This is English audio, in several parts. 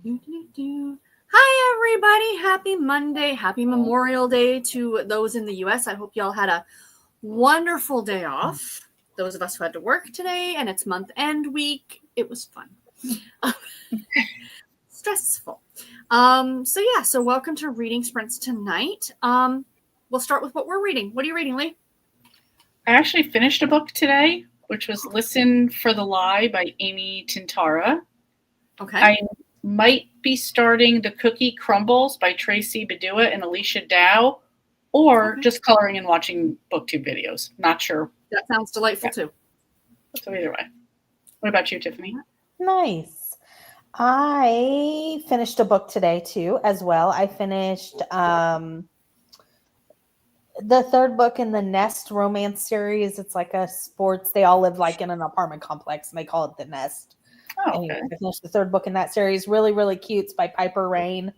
Hi, everybody. Happy Monday. Happy Memorial Day to those in the U.S. I hope y'all had a wonderful day off. Those of us who had to work today, and it's month end week, it was fun. Stressful. So welcome to Reading Sprints tonight. We'll start with what we're reading. What are you reading, Lee? I actually finished a book today, which was Listen for the Lie by Amy Tintara. Okay. I might be starting The Cookie Crumbles by Tracy Badua and Alicia Dow, or just coloring and watching booktube videos. Not sure. That sounds delightful too. So either way. What about you, Tiffany? Nice. I finished a book today too, as well. I finished the third book in the Nest romance series. It's like a sports. They all live like in an apartment complex, and they call it the Nest. Oh, okay. Anyway, I finished the third book in that series. Really, really cute. It's by Piper Rain.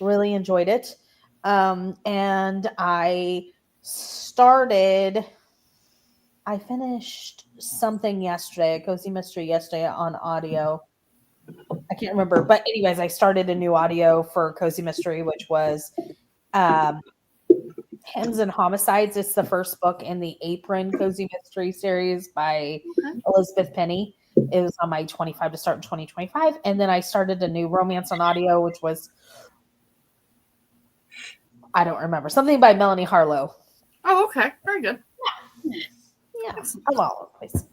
Really enjoyed it. And I finished something yesterday, a cozy mystery yesterday on audio. I can't remember. But anyways, I started a new audio for Cozy Mystery, which was Hymns and Homicides. It's the first book in the Apron Cozy Mystery series by Elizabeth Penny. It was on my 25 to start in 2025. And then I started a new romance on audio, which was, I don't remember, something by Melanie Harlow. Oh, okay. Very good. Yeah. I'm all over the place.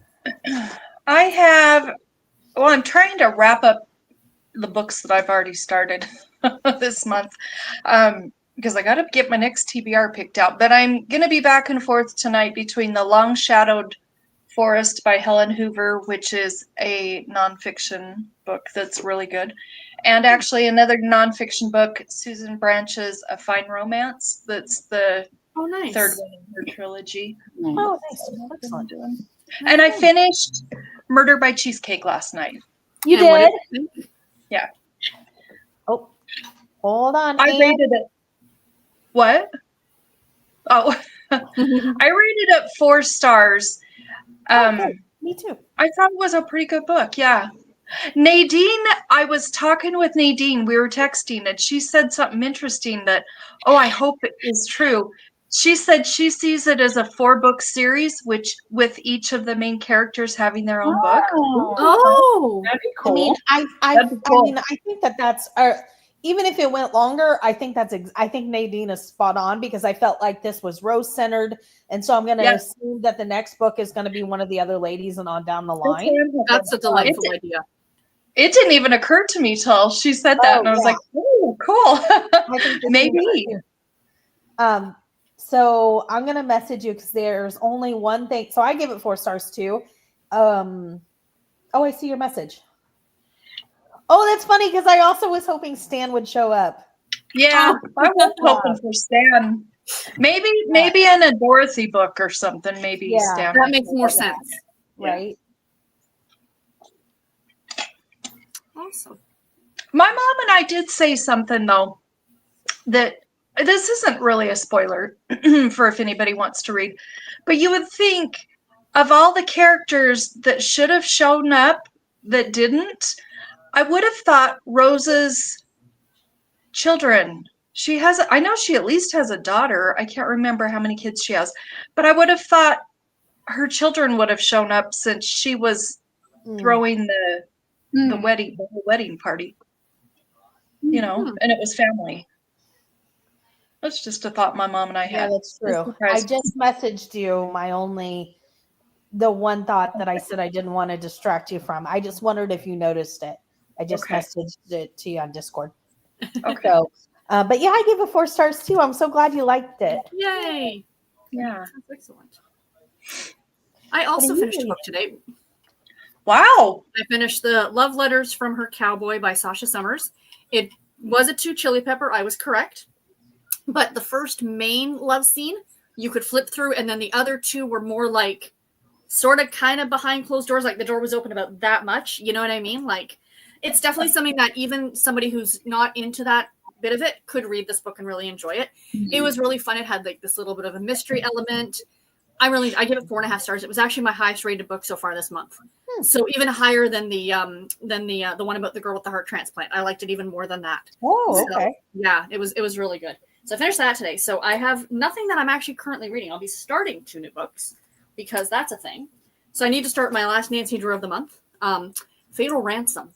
I'm trying to wrap up the books that I've already started this month because I got to get my next TBR picked out. But I'm going to be back and forth tonight between The Long Shadowed Forest by Helen Hoover, which is a nonfiction book that's really good, and actually another nonfiction book, Susan Branch's A Fine Romance. That's the third one in her trilogy. Oh, nice. Excellent. And I finished Murder by Cheesecake last night. You And did? Yeah. Oh, hold on. I rated it. What? Oh, I rated it 4 stars. Me too. I thought it was a pretty good book. Yeah. Nadine, I was talking with Nadine. We were texting, and she said something interesting that, I hope it is true. She said she sees it as a 4-book series, which with each of the main characters having their own book. Oh, that'd be cool. I mean, I think that's even if it went longer, I think Nadine is spot on, because I felt like this was Rose centered, and so I'm going to assume that the next book is going to be one of the other ladies and on down the line. That's a delightful idea. It didn't even occur to me till she said that, and I was like, "Oh, cool, maybe." So I'm going to message you because there's only one thing. So I gave it 4 stars too. I see your message. Oh, that's funny because I also was hoping Stan would show up. Yeah, I was hoping for Stan. Maybe in a Dorothy book or something. Maybe Stan. That makes more sense, right? Awesome. My mom and I did say something though that this isn't really a spoiler for if anybody wants to read, but you would think of all the characters that should have shown up that didn't, I would have thought Rose's children. I know she at least has a daughter. I can't remember how many kids she has, but I would have thought her children would have shown up since she was throwing the wedding party, and it was family. That's just a thought my mom and I had. Yeah, that's true. I just messaged you the one thought that I said I didn't want to distract you from. I just wondered if you noticed it. I just messaged it to you on Discord. Okay. So, but yeah, I gave it 4 stars too. I'm so glad you liked it. Yay. Yeah. That's excellent. I also finished a book today. Wow. I finished the Love Letters from Her Cowboy by Sasha Summers. It was a 2 chili pepper. I was correct. But the first main love scene, you could flip through, and then the other 2 were more like sort of kind of behind closed doors, like the door was open about that much. You know what I mean? Like, it's definitely something that even somebody who's not into that bit of it could read this book and really enjoy it. Mm-hmm. It was really fun. It had like this little bit of a mystery element. I give it 4.5 stars. It was actually my highest rated book so far this month. So even higher than the one about the girl with the heart transplant. I liked it even more than that. Oh, okay. So, yeah, it was really good. So I finished that today. So I have nothing that I'm actually currently reading. I'll be starting 2 new books because that's a thing. So I need to start my last Nancy Drew of the month. Fatal Ransom.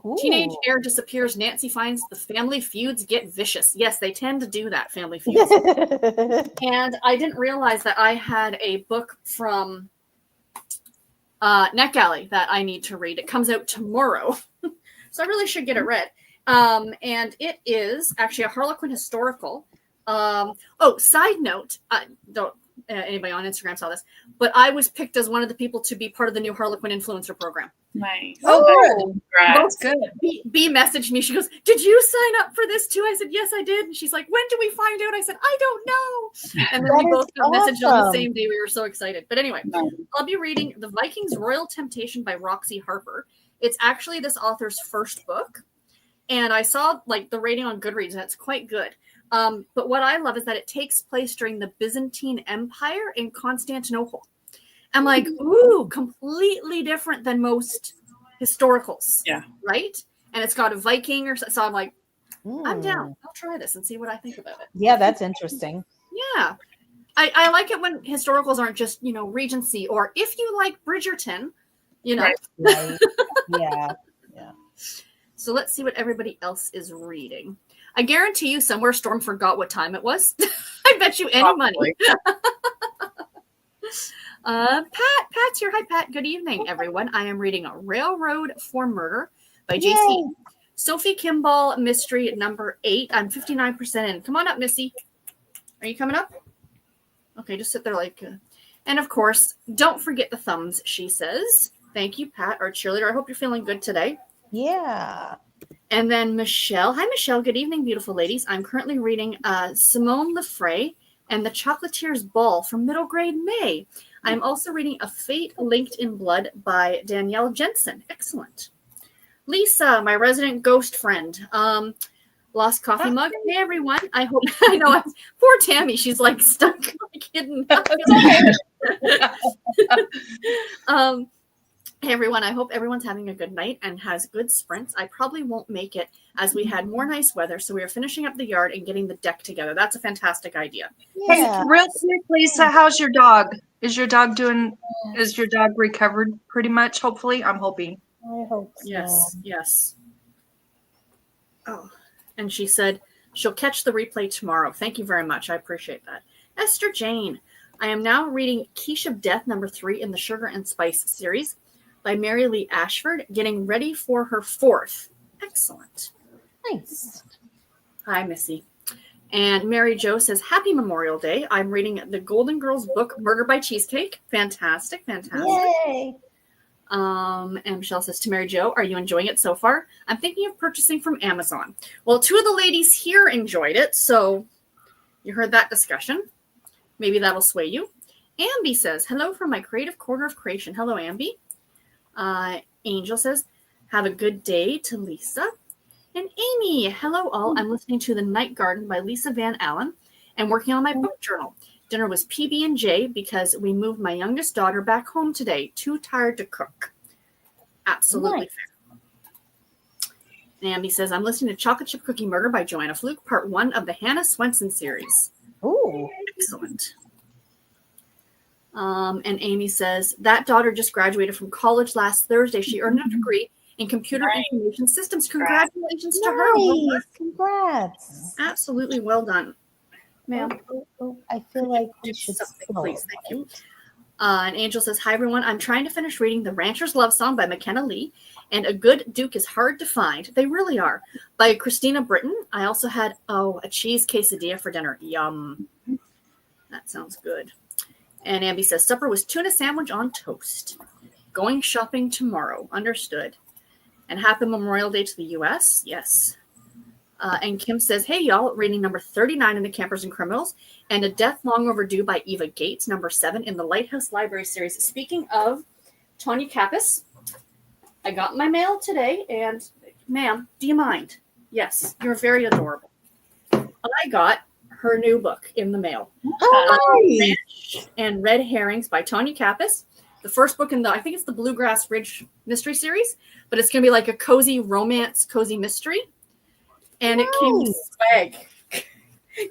Ooh. Teenage heir disappears. Nancy finds the family feuds get vicious. Yes, they tend to do that, family feuds. And I didn't realize that I had a book from NetGalley that I need to read. It comes out tomorrow. So I really should get it read. And it is actually a Harlequin historical. Side note, don't anybody on Instagram saw this, but I was picked as one of the people to be part of the new Harlequin influencer program. Nice. Oh, Congrats. that's good. B messaged me. She goes, "Did you sign up for this too?" I said, "Yes, I did." And she's like, "When do we find out?" I said, "I don't know." And then we both got messaged on the same day. We were so excited. But anyway, I'll be reading The Vikings' Royal Temptation by Roxy Harper. It's actually this author's first book. And I saw like the rating on Goodreads, and it's quite good. But what I love is that it takes place during the Byzantine Empire in Constantinople. I'm like, ooh, completely different than most historicals. Yeah. Right? And it's got a Viking or so I'm like, I'm down. I'll try this and see what I think about it. Yeah, that's interesting. Yeah. I like it when historicals aren't just, Regency, or if you like Bridgerton, Right. Right. Yeah. So let's see what everybody else is reading. I guarantee you somewhere Storm forgot what time it was. I bet you any money. Pat's here. Hi, Pat. Good evening, everyone. I am reading A Railroad for Murder by JC. Sophie Kimball, mystery number 8. I'm 59% in. Come on up, Missy. Are you coming up? Okay, just sit there like... And of course, don't forget the thumbs, she says. Thank you, Pat, our cheerleader. I hope you're feeling good today. Yeah. And then Michelle. Hi, Michelle. Good evening, beautiful ladies. I'm currently reading Simone Lefray and the Chocolatier's Ball from middle grade May. I'm also reading A Fate Linked in Blood by Danielle Jensen. Excellent. Lisa, my resident ghost friend. Lost coffee mug. Hey, everyone. I hope... I know. Poor Tammy. She's like stuck like hidden. Hey everyone, I hope everyone's having a good night and has good sprints. I probably won't make it as we had more nice weather, so we are finishing up the yard and getting the deck together. That's a fantastic idea. Yeah. Real quick, Lisa, how's your dog? Is your dog recovered pretty much, hopefully? I'm hoping. I hope so. Yes. Oh, and she said she'll catch the replay tomorrow. Thank you very much. I appreciate that. Esther Jane, I am now reading Quiche of Death number 3 in the Sugar and Spice series by Mary Lee Ashford, getting ready for her 4th. Excellent. Nice. Hi, Missy. And Mary Jo says, Happy Memorial Day. I'm reading the Golden Girls book, Murder by Cheesecake. Fantastic. Yay. And Michelle says to Mary Jo, are you enjoying it so far? I'm thinking of purchasing from Amazon. Well, 2 of the ladies here enjoyed it, so you heard that discussion. Maybe that'll sway you. Ambi says, hello from my creative corner of creation. Hello, Ambi. Angel says, have a good day to Lisa. And Amy, hello all. I'm listening to The Night Garden by Lisa Van Allen and working on my book journal. Dinner was PB&J because we moved my youngest daughter back home today. Too tired to cook. Absolutely fair. And Ambi says, I'm listening to Chocolate Chip Cookie Murder by Joanna Fluke, part 1 of the Hannah Swenson series. Ooh. Excellent. And Amy says, that daughter just graduated from college last Thursday. She earned a degree in computer information systems. Congratulations to her. Well, congrats. Absolutely well done. Ma'am. I feel like we should please. Thank you. And Angel says, hi, everyone. I'm trying to finish reading The Rancher's Love Song by McKenna Lee. And A Good Duke is Hard to Find. They really are. By Christina Britton. I also had, a cheese quesadilla for dinner. Yum. That sounds good. And Ambi says, supper was tuna sandwich on toast. Going shopping tomorrow. Understood. And happy Memorial Day to the U.S. Yes. And Kim says, hey, y'all, reading number 39 in the Campers and Criminals and A Death Long Overdue by Eva Gates, number 7 in the Lighthouse Library series. Speaking of Tanya Kappas, I got my mail today, and ma'am, do you mind? Yes, you're very adorable. I got her new book in the mail. Oh, nice. Ranch and Red Herrings by Tanya Kappas. The first book in I think it's the Bluegrass Ridge mystery series, but it's going to be like a cozy romance, cozy mystery. And it came with swag.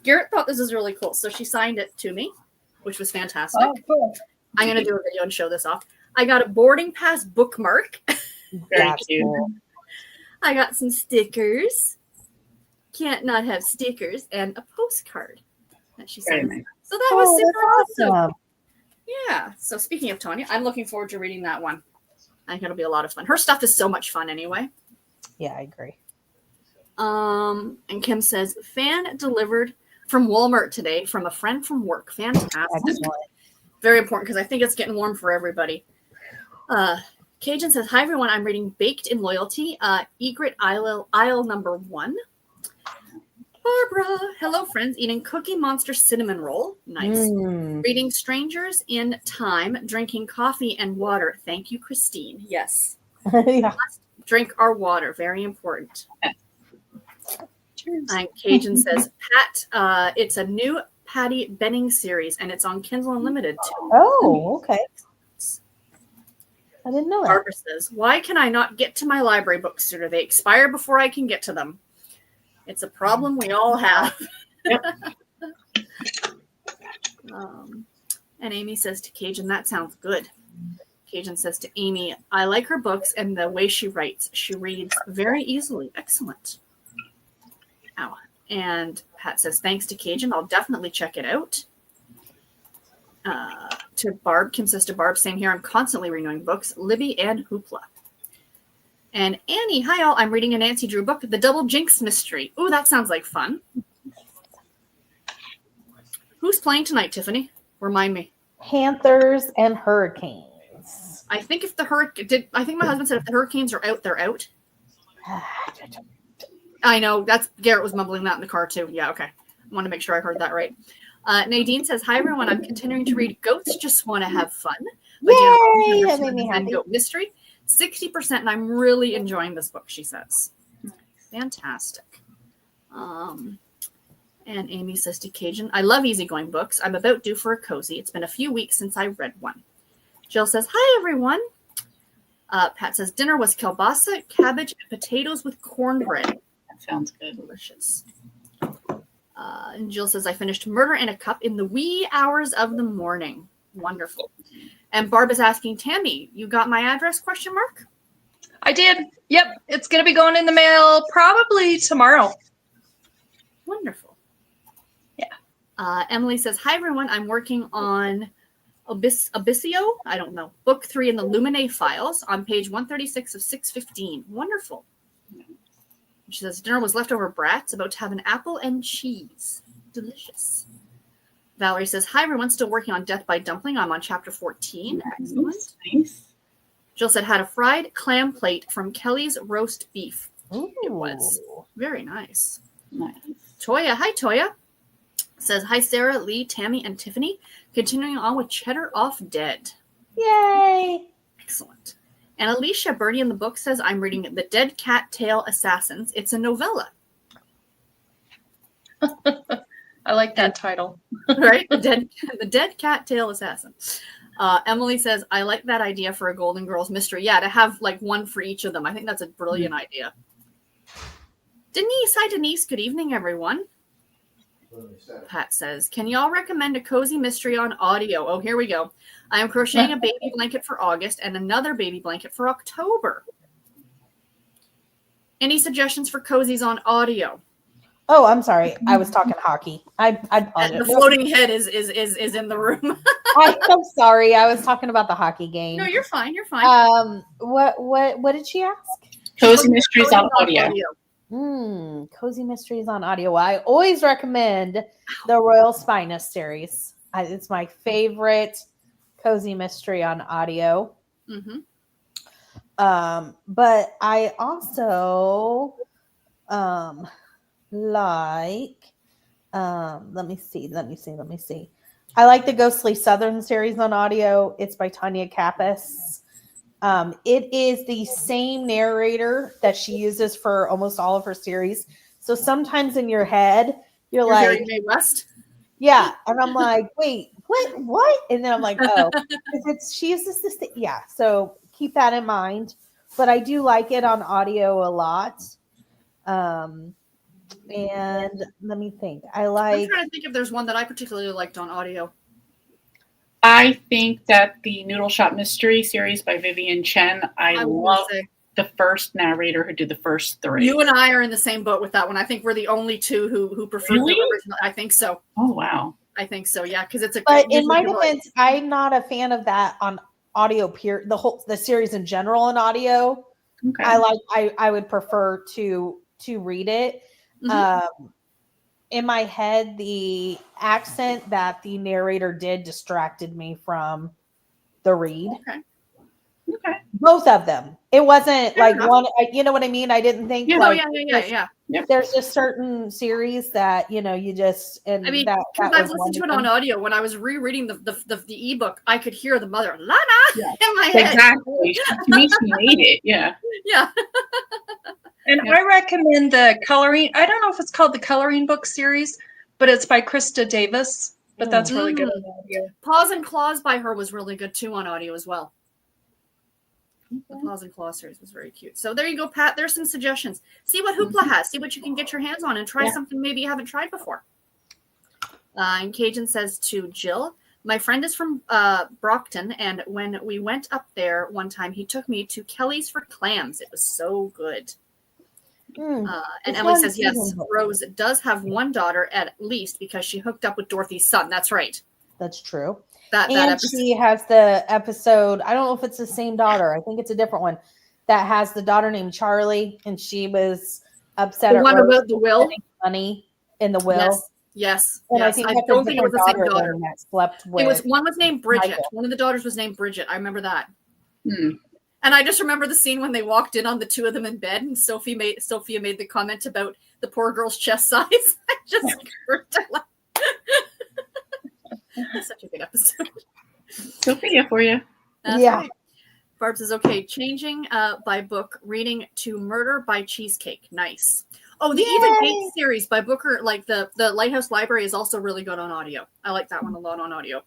Garrett thought this was really cool, so she signed it to me, which was fantastic. Oh, cool. I'm going to do a video and show this off. I got a boarding pass bookmark. Very cute. Cool. I got some stickers. Can't not have stickers, and a postcard that she Very sent. nice. So that was super awesome. Yeah. So speaking of Tanya, I'm looking forward to reading that one. I think it'll be a lot of fun. Her stuff is so much fun anyway. Yeah, I agree. And Kim says, fan delivered from Walmart today from a friend from work. Fantastic. Excellent. Very important because I think it's getting warm for everybody. Cajun says, hi everyone. I'm reading Baked in Loyalty, Egret Isle number 1. Barbara, hello friends, eating Cookie Monster cinnamon roll. Nice. Reading Strangers in Time, drinking coffee and water. Thank you, Christine. Yes. Yeah. Drink our water. Very important. Cheers. And Cajun says, Pat, it's a new Patty Benning series, and it's on Kindle Unlimited too. Oh, okay. I didn't know that. Barbara says, why can I not get to my library books sooner? They expire before I can get to them. It's a problem we all have. Yep. And Amy says to Cajun, that sounds good. Cajun says to Amy, I like her books and the way she writes. She reads very easily. Excellent. Ow. And Pat says, thanks to Cajun. I'll definitely check it out. To Barb, Kim says to Barb, same here. I'm constantly renewing books, Libby and Hoopla. And Annie, hi all. I'm reading a Nancy Drew book, The Double Jinx Mystery. Ooh, that sounds like fun. Who's playing tonight, Tiffany? Remind me. Panthers and Hurricanes. I think if the I think my husband said if the Hurricanes are out, they're out. I know. That's Garrett was mumbling that in the car too. Yeah, okay. I want to make sure I heard that right. Nadine says, hi everyone. I'm continuing to read Goats Just Want to Have Fun. Yay! That made me happy. Goat Mystery. 60%, and I'm really enjoying this book, she says. Fantastic. And Amy says to Cajun, I love easygoing books. I'm about due for a cozy. It's been a few weeks since I read one. Jill says, hi, everyone. Pat says, dinner was kielbasa, cabbage, and potatoes with cornbread. That sounds good. Delicious. And Jill says, I finished Murder in a Cup in the wee hours of the morning. Wonderful. And Barb is asking, Tammy, you got my address, question mark? I did. Yep. It's going to be going in the mail probably tomorrow. Wonderful. Yeah. Emily says, hi, everyone. I'm working on Abyssio. I don't know. Book 3 in the Lumine files on page 136 of 615. Wonderful. She says, dinner was leftover brats, about to have an apple and cheese. Delicious. Valerie says, hi, everyone. Still working on Death by Dumpling. I'm on chapter 14. Excellent. Nice. Jill said, had a fried clam plate from Kelly's Roast Beef. Ooh. It was very nice. Nice. Toya, hi, Toya. Says, hi, Sarah, Lee, Tammy, and Tiffany. Continuing on with Cheddar Off Dead. Yay! Excellent. And Alicia, Bernie in the book, says, I'm reading The Dead Cat Tail Assassins. It's a novella. I like that title. Right? The Dead Cat Tail Assassin. Emily says, I like that idea for a Golden Girls mystery. Yeah, to have like one for each of them. I think that's a brilliant idea. Denise, hi Denise. Good evening, everyone. Pat says, can y'all recommend a cozy mystery on audio? Oh, here we go. I am crocheting a baby blanket for August and another baby blanket for October. Any suggestions for cozies on audio? Oh, I'm sorry. I was talking hockey. I And apologize. the floating head is in the room. I'm sorry. I was talking about the hockey game. No, you're fine. You're fine. What did she ask? Cozy Mysteries on audio. Cozy Mysteries on audio. I always recommend the Royal Spinus series. It's my favorite cozy mystery on audio. Mm-hmm. But I also like let me see. I like the Ghostly Southern series on audio. It's by Tanya Kappas. It is the same narrator that she uses for almost all of her series. So sometimes in your head, You're You're like, hearing Mae West. yeah. And I'm like, wait, what? And then I'm like, oh, she uses this thing. Yeah. So keep that in mind. But I do like it on audio a lot. And let me think. I'm trying to think if there's one that I particularly liked on audio. I think that the Noodle Shop Mystery series by Vivian Chen, I love the first narrator who did the first 3. You and I are in the same boat with that one. I think we're the only two who prefer the original. I think so. Oh, wow. I think so, yeah, because it's a. But in my defense, I'm not a fan of that on audio. The series in general on audio. Okay. I would prefer to read it. In my head, the accent that the narrator did distracted me from the read. Okay. Both of them. It wasn't like one. You know what I mean? I didn't think like. Yeah. There's just certain series that you just. And I mean, that I've listened to it on audio. When I was rereading the ebook, I could hear the mother Lana in my head. Exactly. To me, she made it. Yeah. Yeah. And I recommend the coloring. I don't know if it's called the Coloring Book series, but it's by Krista Davis. But that's really good on audio. Paws and Claws by her was really good too on audio as well. The Paws and Claws series was very cute. So there you go, Pat. There's some suggestions. See what Hoopla has. See what you can get your hands on and try something maybe you haven't tried before. And Cajun says to Jill, my friend is from Brockton, and when we went up there one time, he took me to Kelly's for clams. It was so good. And Emily says, yes, Rose does have one daughter at least because she hooked up with Dorothy's son. That's right. That's true. That she has the episode. I don't know if it's the same daughter. I think it's a different one that has the daughter named Charlie, and she was upset at one about the will money in the will. Yes. And I don't think it was the same daughter that slept with. One was named Bridget. Michael. One of the daughters was named Bridget. I remember that. And I just remember the scene when they walked in on the two of them in bed, and Sophia made the comment about the poor girl's chest size. I just heard that. That's such a good episode. Sophia for you. That's right. Barb says, okay, changing by book, reading to Murder by Cheesecake. Nice. Oh, the Even Hate series by Booker, like the Lighthouse Library is also really good on audio. I like that one a lot on audio.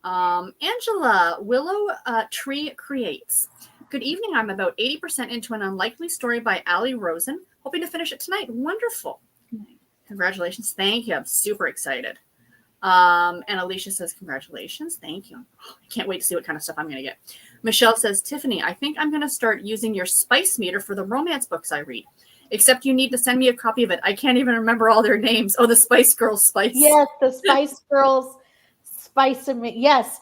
Angela, Willow Tree Creates. Good evening. I'm about 80% into an unlikely story by Allie Rosen. Hoping to finish it tonight. Wonderful. Congratulations. Thank you. I'm super excited. And Alicia says, congratulations. Thank you. I can't wait to see what kind of stuff I'm going to get. Michelle says, Tiffany, I think I'm going to start using your spice meter for the romance books I read. Except you need to send me a copy of it. I can't even remember all their names. Oh, the Spice Girls Spice. Yes, the Spice Girls Spice. Yes.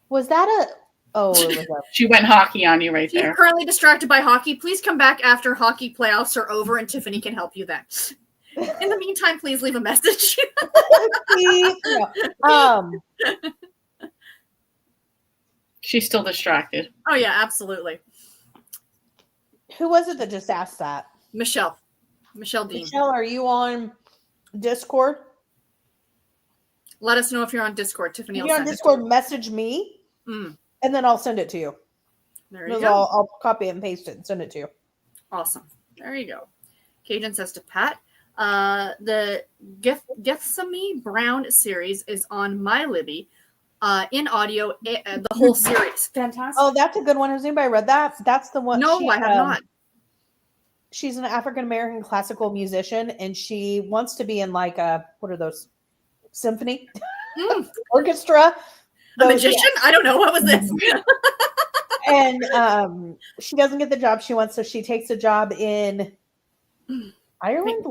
Was that a... Oh, it was a... She went hockey on you right there. She's currently distracted by hockey. Please come back after hockey playoffs are over and Tiffany can help you then. In the meantime, please leave a message. She's still distracted. Oh, yeah, absolutely. Who was it that just asked that? Michelle Dean. Michelle, are you on Discord? Let us know if you're on Discord. Tiffany, if you're on Discord, message me, and then I'll send it to you. There you go. I'll copy it and paste it and send it to you. Awesome. There you go. Cajun says to Pat, the Gethsemane Brown series is on my Libby in audio, the whole series. Fantastic. Oh, that's a good one. Has anybody read that? That's the one. No, I have not. She's an African-American classical musician, and she wants to be in like what are those? Symphony? Orchestra? A magician? Yeah. I don't know. What was this? And she doesn't get the job she wants, so she takes a job in Ireland.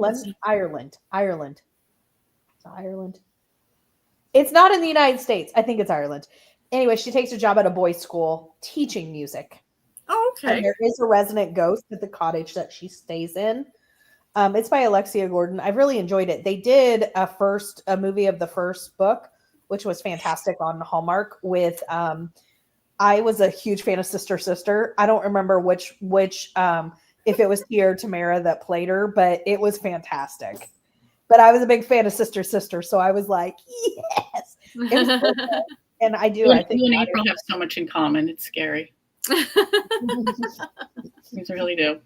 It's not in the United States. I think it's Ireland. Anyway, she takes a job at a boys' school teaching music. Oh, okay. And there is a resident ghost at the cottage that she stays in. It's by Alexia Gordon. I've really enjoyed it. They did a movie of the first book, which was fantastic on Hallmark with I was a huge fan of Sister. I don't remember which if it was Tia or Tamara that played her, but it was fantastic. But I was a big fan of Sister, so I was like, yes. It was perfect. And I do. I think you and April have so much in common. It's scary. You really do.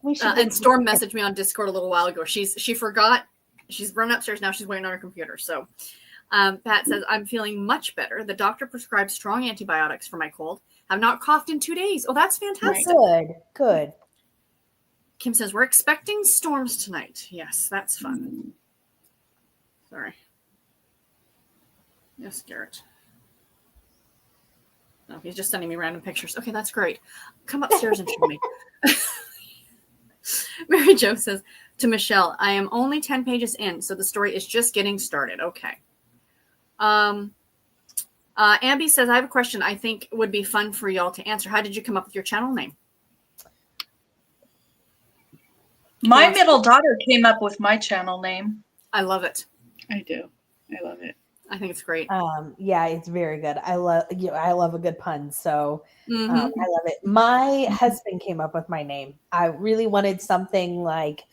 We should And Storm messaged me on Discord a little while ago. She forgot. She's run upstairs now. She's waiting on her computer. So Pat says, I'm feeling much better. The doctor prescribed strong antibiotics for my cold. I've not coughed in 2 days. Oh, that's fantastic. Good. Kim says, we're expecting storms tonight. Yes, that's fun. Sorry. Yes, Garrett. No, he's just sending me random pictures. Okay, that's great. Come upstairs and show me. Mary Jo says to Michelle, I am only 10 pages in, so the story is just getting started. Okay. Ambi says, I have a question I think would be fun for y'all to answer. How did you come up with your channel name? My middle daughter came up with my channel name. I love it. I do. I love it. I think it's great. Yeah, it's very good. I love a good pun. So Mm-hmm. I love it. My husband came up with my name. I really wanted something like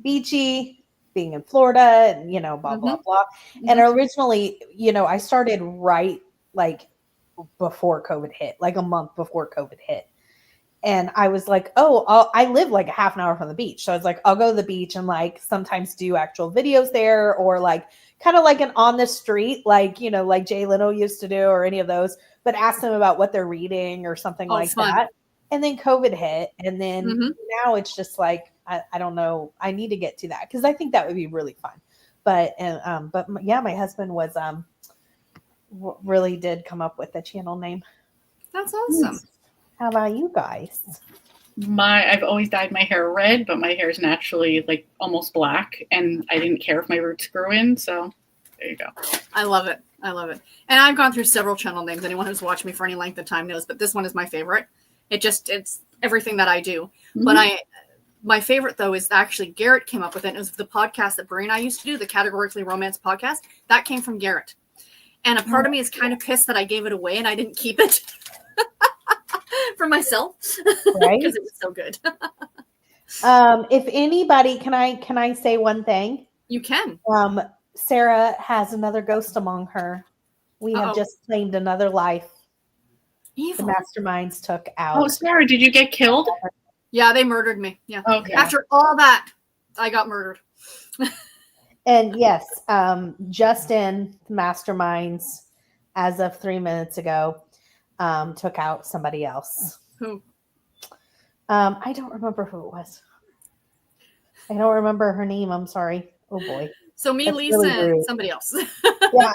beachy, being in Florida, and, blah, blah, blah. And originally, I started right like before COVID hit, like a month before COVID hit. And I was like, I live like a half an hour from the beach. So I was like, I'll go to the beach and like sometimes do actual videos there, or like kind of like an on the street, like, like Jay Leno used to do, or any of those, but ask them about what they're reading or something like fun. that. And then COVID hit. And then now it's just like, I don't know. I need to get to that because I think that would be really fun. But yeah, my husband was, really did come up with the channel name. That's awesome. How about you guys? I've always dyed my hair red, but my hair is naturally like almost black, and I didn't care if my roots grew in. So there you go. I love it. And I've gone through several channel names. Anyone who's watched me for any length of time knows, but this one is my favorite. It's everything that I do. But my favorite though is actually Garrett came up with it. It was the podcast that Brie and I used to do, the Categorically Romance podcast. That came from Garrett. And a part of me is kind of pissed that I gave it away and I didn't keep it. For myself, right? Because it was so good. If anybody, can I say one thing? You can. Sarah has another ghost among her. We have just claimed another life. Evil. The masterminds took out. Oh, Sarah, did you get killed? Yeah, they murdered me. Yeah. Okay. After all that, I got murdered. And yes, Justin, the masterminds, as of 3 minutes ago, took out somebody else. Who? I don't remember who it was. I don't remember her name. I'm sorry. Oh boy. So me, That's Lisa, really and somebody else. Yeah,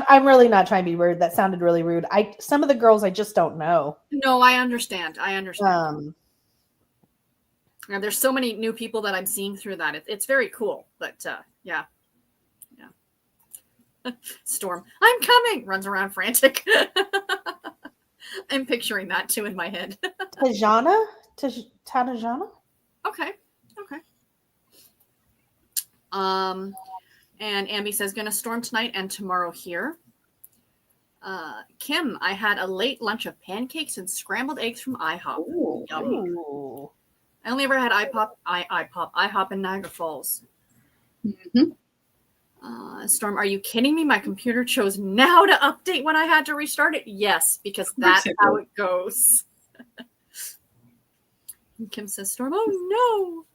I'm really not trying to be rude. That sounded really rude. Some of the girls I just don't know. No, I understand. Now, there's so many new people that I'm seeing through that. It's very cool. But yeah. Storm, I'm coming. Runs around frantic. I'm picturing that too in my head. Tanajana? Okay. And Ambi says, gonna storm tonight and tomorrow here. Kim, I had a late lunch of pancakes and scrambled eggs from IHOP. Ooh. Yummy. Ooh. I only ever had IHOP in Niagara Falls. Storm, are you kidding me? My computer chose now to update when I had to restart it. Yes, because that's how it goes. And Kim says, Storm, oh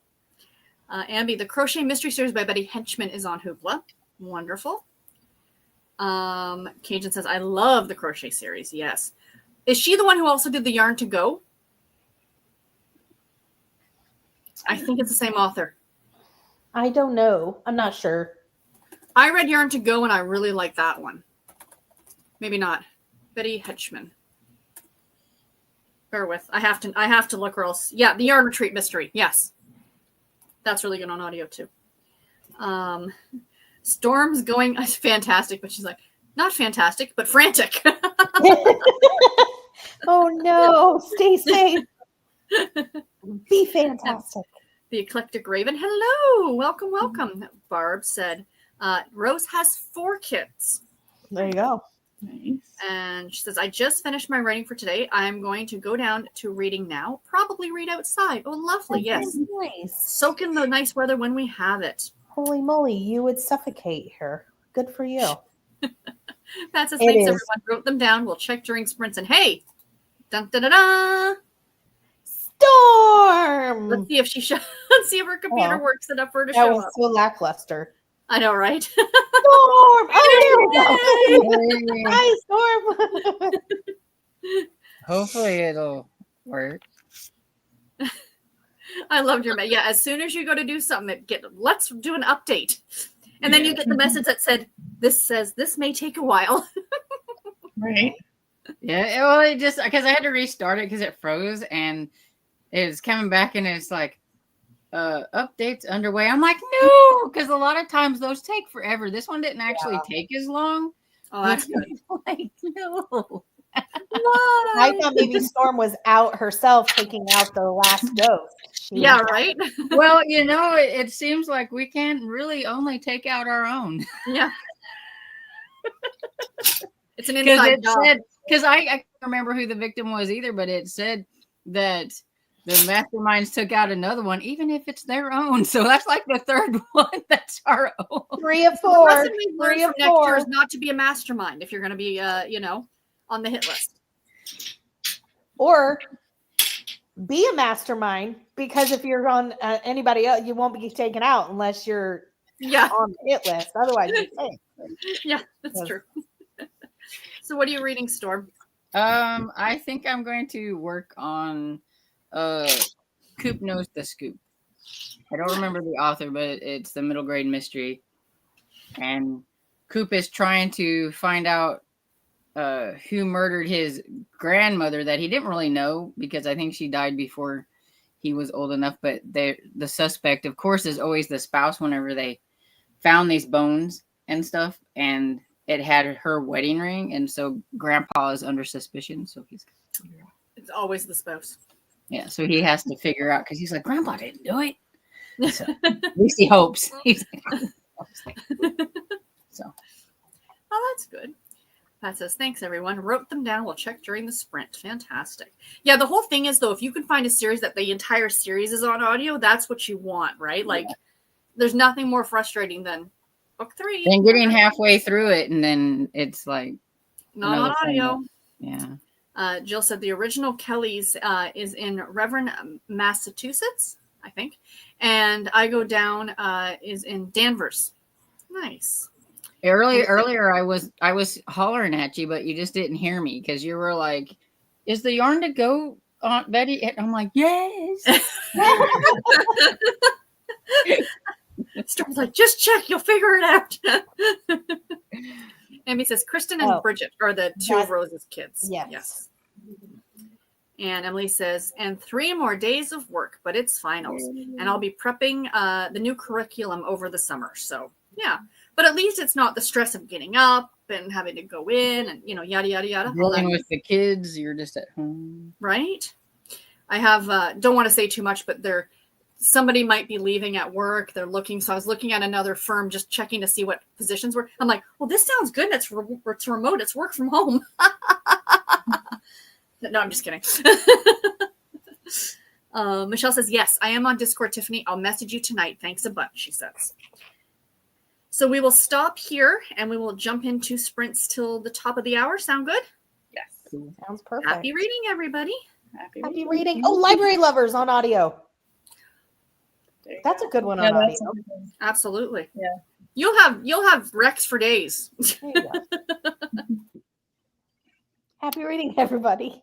no. Ambi, the Crochet Mystery Series by Betty Henchman is on Hoopla. Wonderful. Cajun says, I love the Crochet series. Yes. Is she the one who also did the Yarn to Go? I think it's the same author. I don't know. I'm not sure. I read Yarn to Go and I really like that one. Maybe not. Betty Henchman. Bear with. I have to look or else. Yeah, the Yarn Retreat Mystery. Yes. That's really good on audio too. Storm's going fantastic, but she's like, not fantastic, but frantic. Oh no, stay safe. Be fantastic. The Eclectic Raven. Hello. Welcome. Barb said, Rose has 4 kids. There you go. Nice. And she says, I just finished my writing for today. I'm going to go down to reading now. Probably read outside. Oh, lovely. Yes. Nice. Soak in the nice weather when we have it. Holy moly, you would suffocate here. Good for you. Pat says, It thanks is. everyone. Wrote them down. We'll check during sprints. And hey, dun da da da. Storm! Let's see if let's see if her computer Oh. works enough for her to That show was up. so lackluster. I know, right? Storm! Oh, there we go. Hi, Storm. Hopefully it'll work. I loved your yeah. As soon as you go to do something, let's do an update, and then you get the message that says this may take a while. Right. Yeah, well, it just because I had to restart it because it froze and it's coming back and it's like updates underway. I'm like, no, because a lot of times those take forever. This one didn't actually take as long. Oh, that's good. Like, no. I thought maybe Storm was out herself taking out the last ghost. Yeah, right. Well, it seems like we can really only take out our own. Yeah. It's an inside job. Because I can't remember who the victim was either, but it said that the masterminds took out another one, even if it's their own. So that's like the third one that's our own. 3 of The 4. lesson we've learned 3 of from next year 4. is not to be a mastermind if you're going to be, on the hit list. Or be a mastermind, because if you're on anybody else, you won't be taken out unless you're on the hit list. Otherwise, you're safe. Yeah, that's true. So what are you reading, Storm? I think I'm going to work on Coop Knows the Scoop. I don't remember the author, but it's the middle grade mystery. And Coop is trying to find out who murdered his grandmother that he didn't really know, because I think she died before he was old enough. But the suspect, of course, is always the spouse whenever they found these bones and stuff. And it had her wedding ring. And so Grandpa is under suspicion. So It's always the spouse. Yeah, so he has to figure out, because he's like, Grandpa didn't do it. So, at least he hopes. He's like, so. Oh, that's good. Pat says, thanks, everyone. Wrote them down. We'll check during the sprint. Fantastic. Yeah, the whole thing is, though, if you can find a series that the entire series is on audio, that's what you want, right? Like, there's nothing more frustrating than book 3. And getting halfway through it, and then it's like, not on audio. Yeah. Jill said the original Kelly's is in Reverend, Massachusetts, I think. And I Go Down is in Danvers. Nice. Earlier I was hollering at you, but you just didn't hear me, because you were like, is the yarn to go, Aunt Betty? And I'm like, yes. Storm's like, just check, you'll figure it out. Amy says, Kristen and Bridget are the two of Rose's kids. Yes. And Emily says, and 3 more days of work, but it's finals. And I'll be prepping the new curriculum over the summer. So, yeah. But at least it's not the stress of getting up and having to go in and, yada, yada, yada. Dealing with the kids, you're just at home. Right? I have, don't want to say too much, but somebody might be leaving at work. They're looking. So I was looking at another firm, just checking to see what positions were. I'm like, well, this sounds good. It's remote. It's work from home. No, I'm just kidding. Michelle says, yes, I am on Discord, Tiffany. I'll message you tonight. Thanks a bunch, she says. So we will stop here and we will jump into sprints till the top of the hour. Sound good? Yes. Sounds perfect. Happy reading, everybody. Happy reading. Oh, Library Lovers on audio. That's a good one on audio. Absolutely. Yeah. You'll have Rex for days. Happy reading, everybody.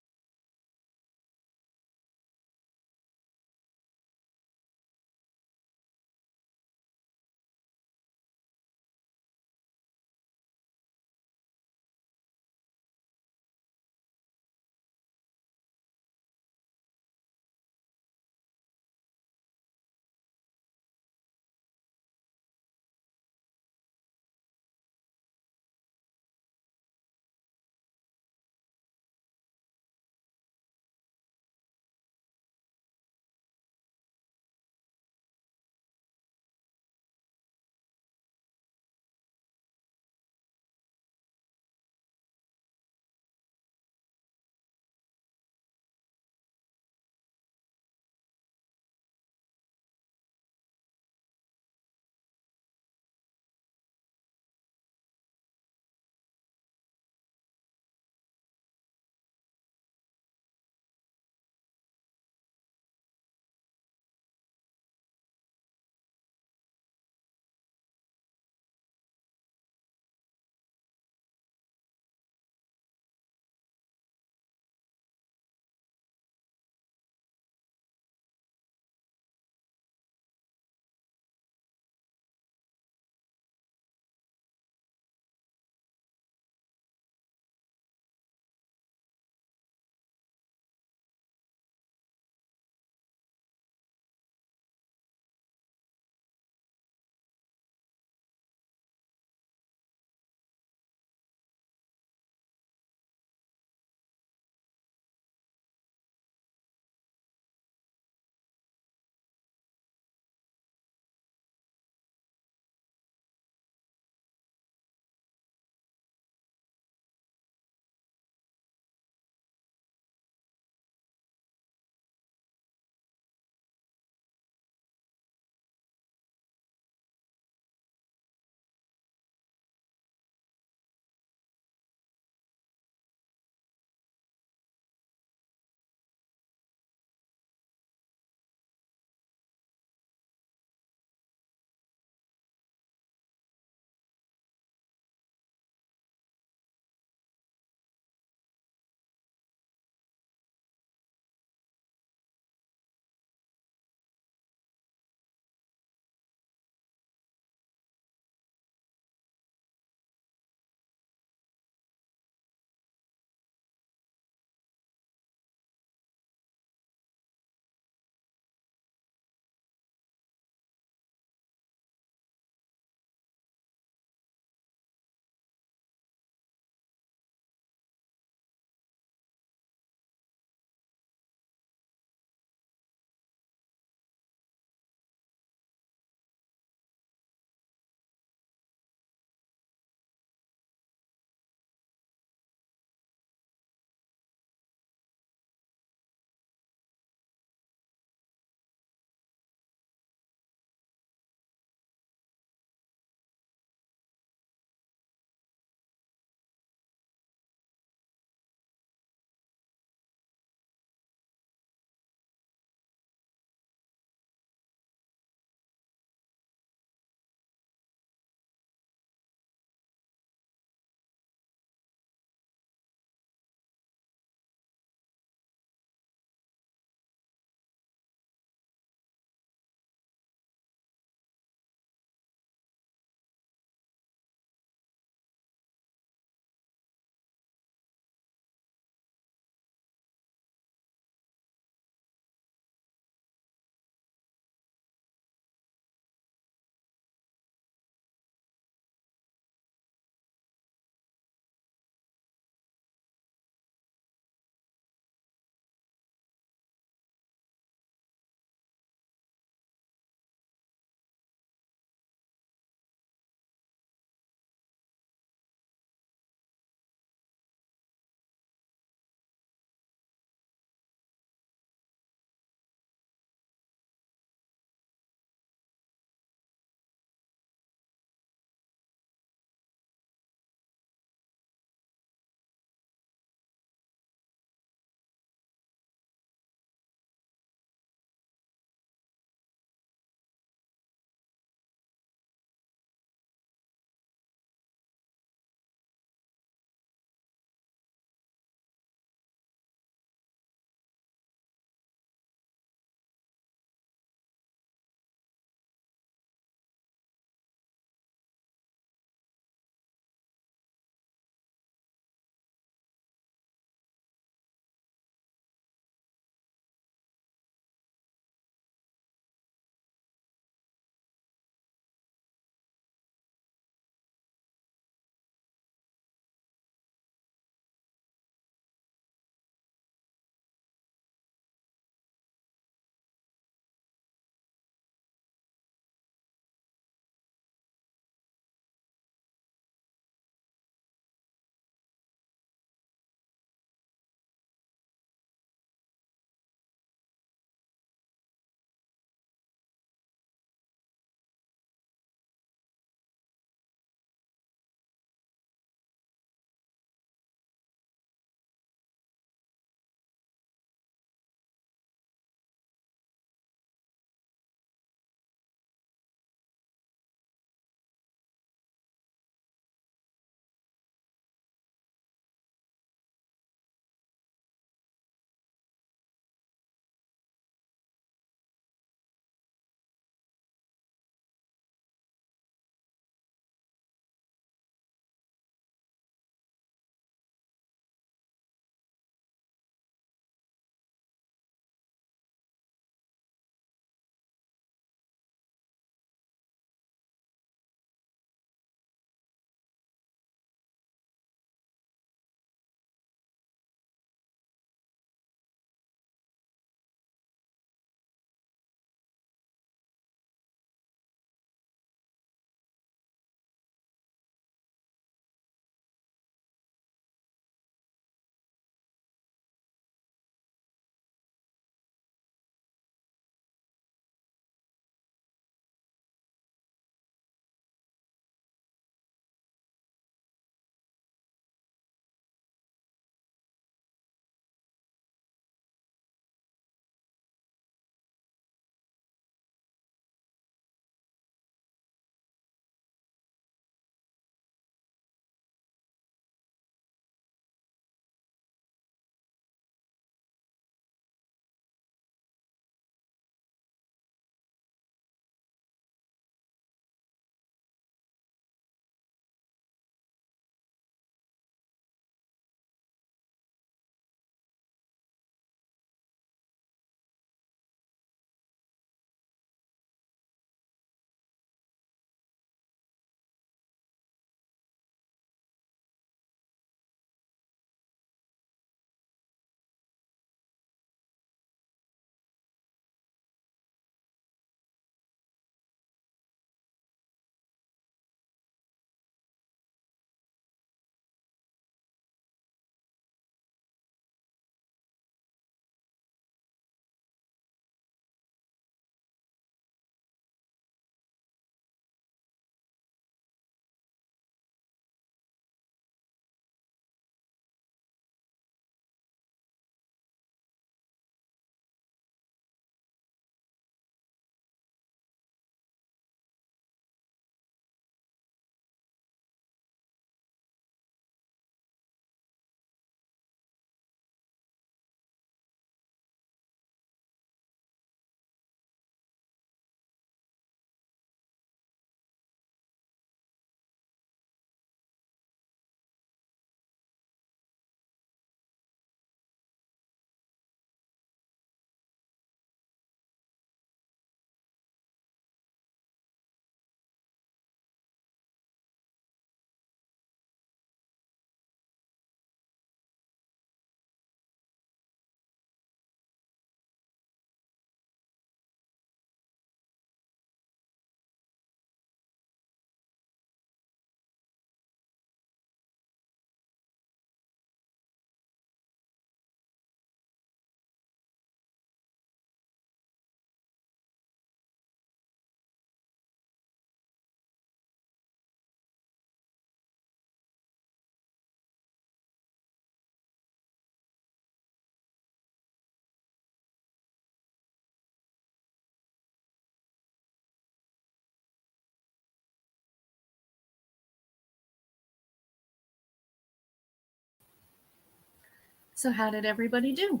So how did everybody do?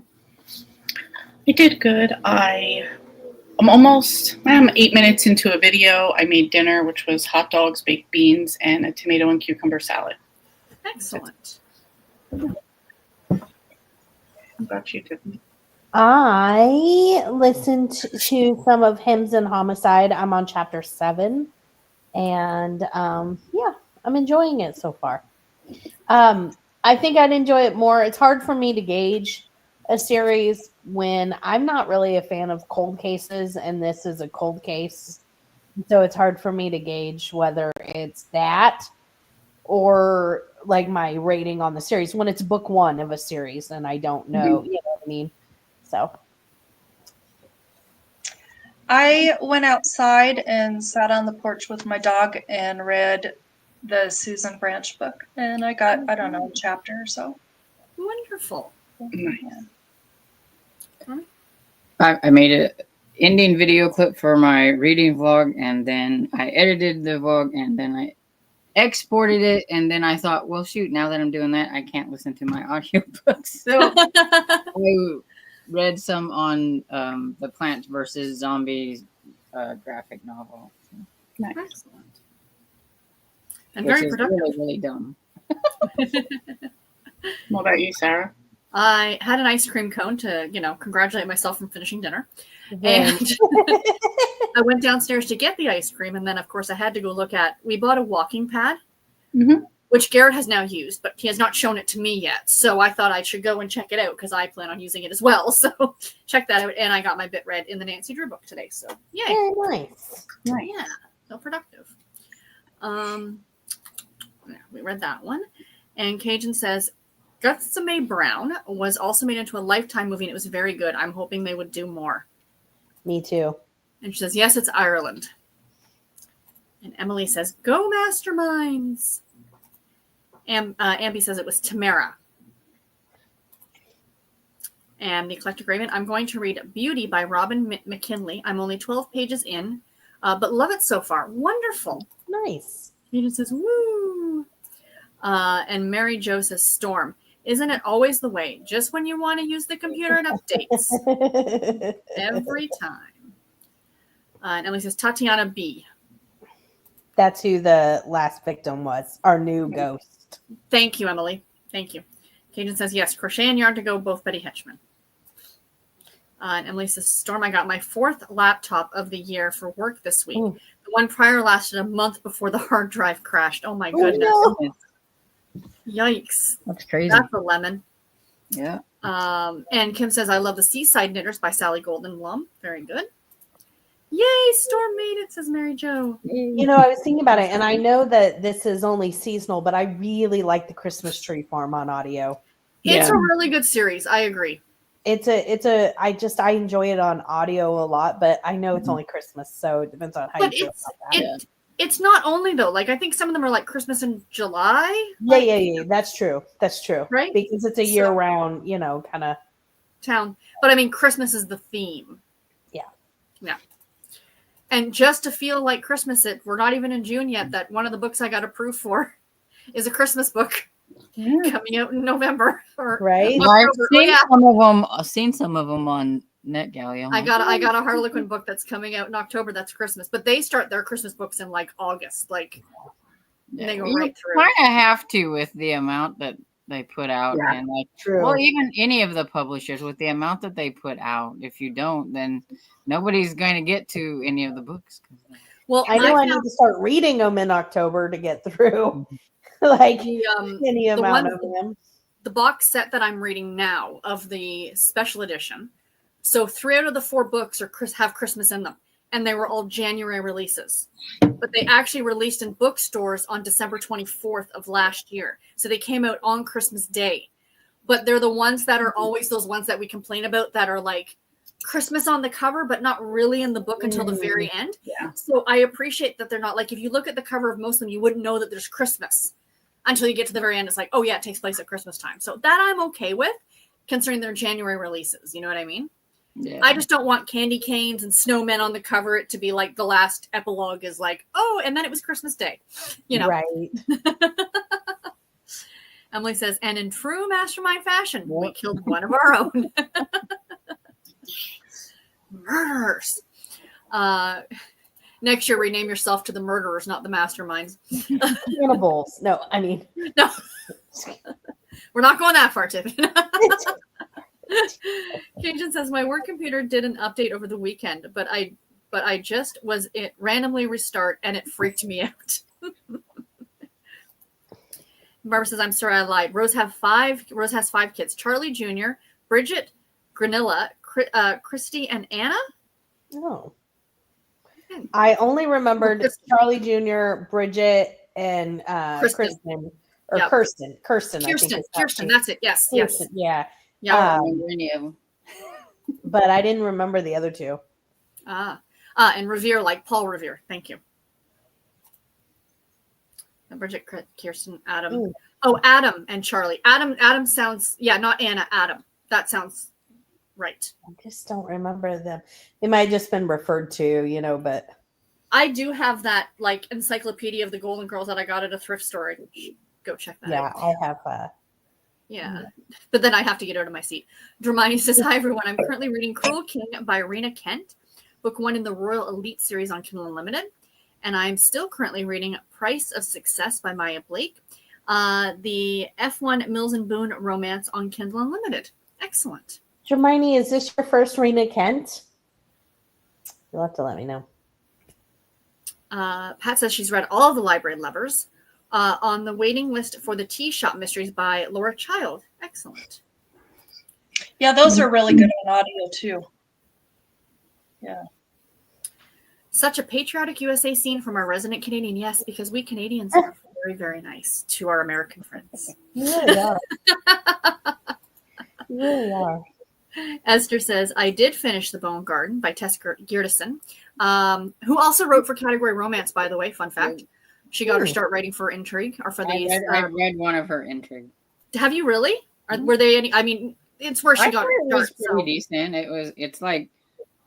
I did good. I'm 8 minutes into a video. I made dinner, which was hot dogs, baked beans, and a tomato and cucumber salad. Excellent. How about you, Tiffany? I listened to some of Hymns and Homicide. I'm on chapter 7. And yeah, I'm enjoying it so far. I think I'd enjoy it more. It's hard for me to gauge a series when I'm not really a fan of cold cases, and this is a cold case. So it's hard for me to gauge whether it's that or like my rating on the series when it's book 1 of a series and I don't know, you know what I mean? So I went outside and sat on the porch with my dog and read the Susan Branch book. And I got, I don't know, a chapter or so. Wonderful. Nice. I made an ending video clip for my reading vlog, and then I edited the vlog, and then I exported it, and then I thought, well, shoot, now that I'm doing that, I can't listen to my audiobooks. So I read some on the Plants versus Zombies graphic novel. Nice. Excellent. And Which very is productive. really, really dumb. What about you, Sarah? I had an ice cream cone to, congratulate myself from finishing dinner. very And I went downstairs to get the ice cream. And then, of course, I had to go look at, we bought a walking pad, which Garrett has now used, but he has not shown it to me yet. So I thought I should go and check it out because I plan on using it as well. So check that out. And I got my bit read in the Nancy Drew book today. So yay. very nice. Yeah, so productive. We read that one. And Cajun says, Gutsame Brown was also made into a Lifetime movie, and it was very good. I'm hoping they would do more. Me too. And she says, yes, it's Ireland. And Emily says, go Masterminds. And Ambi says it was Tamara. And the Eclectic Raven, I'm going to read Beauty by Robin McKinley. I'm only 12 pages in, but love it so far. Wonderful. Nice. Cajun says, woo. And Mary Jo says, Storm. Isn't it always the way? Just when you want to use the computer, it updates. Every time. And Emily says, Tatiana B. That's who the last victim was, our new ghost. Thank you, Emily. Thank you. Cajun says, yes, crochet and yarn to go, both Betty Hitchman. And Emily says, Storm, I got my 4th laptop of the year for work this week. Ooh. The one prior lasted a month before the hard drive crashed. Oh, my goodness. No. Yikes. That's crazy. That's a lemon. Yeah. And Kim says, I love the Seaside Knitters by Sally Goldenblum. Very good. Yay, Storm made it, says Mary Jo. You know, I was thinking about it, and I know that this is only seasonal, but I really like the Christmas Tree Farm on audio. It's a really good series. I agree. I enjoy it on audio a lot, but I know it's only Christmas, so it depends on how you feel about that. It's not only though, like I think some of them are like Christmas in July. Yeah. That's true. Right? Because it's a year round, kind of town. But I mean, Christmas is the theme. Yeah. And just to feel like Christmas, we're not even in June yet. That one of the books I got approved for is a Christmas book coming out in November. Right? I've seen some of them on NetGalley. I got a Harlequin book that's coming out in October. That's Christmas, but they start their Christmas books in like August. Like they go right through. Kind of have to with the amount that they put out, and like, true. Well, even any of the publishers with the amount that they put out. If you don't, then nobody's going to get to any of the books. Well, I know I need to start reading them in October to get through like any amount of them. The box set that I'm reading now of the special edition. So 3 out of the 4 books have Christmas in them, and they were all January releases. But they actually released in bookstores on December 24th of last year. So they came out on Christmas Day. But they're the ones that are always those ones that we complain about that are like Christmas on the cover, but not really in the book until the very end. Yeah. So I appreciate that they're not like, if you look at the cover of most of them, you wouldn't know that there's Christmas until you get to the very end. It's like, oh yeah, it takes place at Christmas time. So that I'm okay with, considering they're January releases. You know what I mean? Yeah. I just don't want candy canes and snowmen on the cover. It to be like the last epilogue is like, oh, and then it was Christmas Day, Right. Emily says, and in true mastermind fashion, we killed one of our own. Murderers. Next year, rename yourself to the murderers, not the masterminds. Cannibals. No, I mean, no. We're not going that far, Tiffany. Cajun says, my work computer did an update over the weekend, but I just was it randomly restart and it freaked me out. Barbara says, I'm sorry, I lied. Rose has 5 kids. Charlie Jr., Bridget, Granilla, Christy, and Anna. No. I only remembered Charlie Jr., Bridget, and Kristen. Or yep. Kirsten. Kirsten, that's it. Yes. Kirsten, yes. Yeah. I don't remember any of them. But I didn't remember the other 2. And Revere, like Paul Revere. Thank you. Bridget, Kirsten, Adam. Ooh. Oh, Adam and Charlie. Adam sounds, not Anna, Adam. That sounds right. I just don't remember them. They might have just been referred to, but. I do have that, like, encyclopedia of the Golden Girls that I got at a thrift store. Go check that out. Yeah, I have. Yeah, but then I have to get out of my seat. Hermione says, hi, everyone. I'm currently reading Cruel King by Rena Kent, book 1 in the Royal Elite series on Kindle Unlimited. And I'm still currently reading Price of Success by Maya Blake, the F1 Mills and Boone romance on Kindle Unlimited. Excellent. Hermione, is this your first Rena Kent? You'll have to let me know. Pat says she's read all of the Library Lovers. On the waiting list for the Tea Shop Mysteries by Laura Child. Excellent. Yeah, those are really good on audio too. Yeah. Such a patriotic USA scene from our resident Canadian. Yes, because we Canadians are very, very nice to our American friends. You really are. You really are. Esther says, I did finish The Bone Garden by Tess Geertsen, who also wrote for Category Romance, by the way. Fun fact. She got her start writing for Intrigue or for these. I read one of her Intrigue. Have you really? Were they any? I mean, it's where she got her start. It was pretty decent. It's like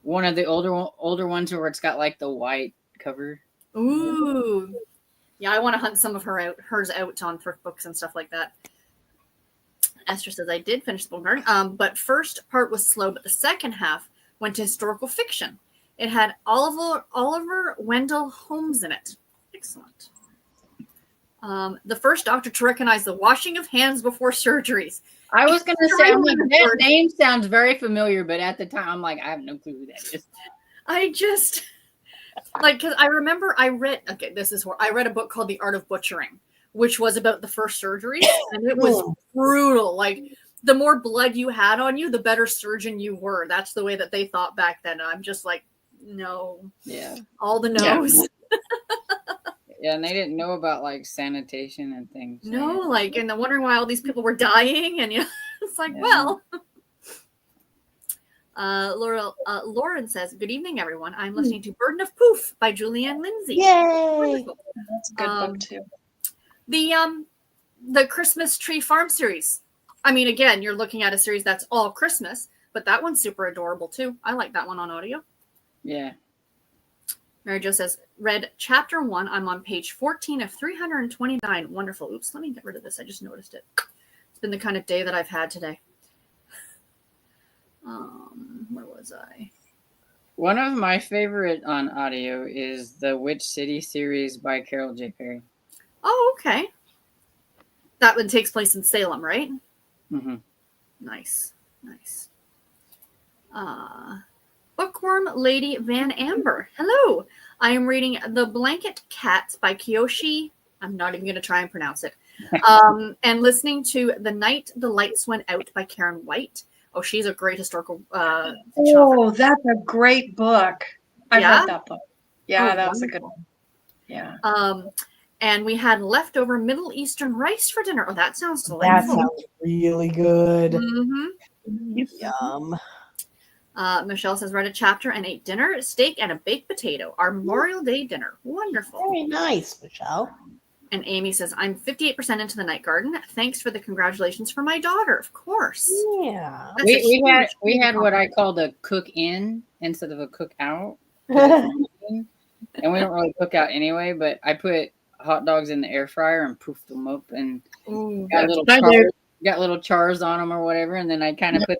one of the older ones where it's got like the white cover. Ooh, yeah. I want to hunt some of hers out on thrift books and stuff like that. Esther says I did finish The Bone Garden, but first part was slow, but the second half went to historical fiction. It had Oliver Wendell Holmes in it. Excellent. The first doctor to recognize the washing of hands before surgeries. I was going to say, that name sounds very familiar, but at the time, I'm like, I have no clue who that is. Because I remember I read a book called The Art of Butchering, which was about the first surgery, and it was brutal. Like, the more blood you had on you, the better surgeon you were. That's the way that they thought back then. I'm just like, no. Yeah. All the no's. Yeah. Yeah, and they didn't know about like sanitation and things. No, like, and they're wondering why all these people were dying, and it's like, Lauren says, "Good evening, everyone. I'm listening to Burden of Poof by Julianne Lindsay. Yay! Wonderful. That's a good book too. The Christmas Tree Farm series. I mean, again, you're looking at a series that's all Christmas, but that one's super adorable too. I like that one on audio. Yeah." Mary Jo says, read chapter 1. I'm on page 14 of 329. Wonderful. Oops, let me get rid of this. I just noticed it. It's been the kind of day that I've had today. Where was I? One of my favorite on audio is the Witch City series by Carol J. Perry. Oh, okay. That one takes place in Salem, right? Mm-hmm. Nice. Bookworm Lady Van Amber. Hello. I am reading The Blanket Cats by Kiyoshi. I'm not even going to try and pronounce it. And listening to The Night the Lights Went Out by Karen White. Oh, she's a great historical Oh, that's a great book. I read that book. Yeah, that was a good one. Yeah. And we had leftover Middle Eastern rice for dinner. Oh, that sounds delightful. That sounds really good. Mm-hmm. Yum. Michelle says, read a chapter and ate dinner, steak, and a baked potato. Our Memorial Day dinner. Wonderful. Very nice, Michelle. And Amy says, I'm 58% into the Night Garden. Thanks for the congratulations for my daughter. Of course. Yeah. We had what I called a cook in instead of a cook out. And we don't really cook out anyway, but I put hot dogs in the air fryer and poofed them up and Ooh. got little I do. chars on them or whatever, and then I kind of put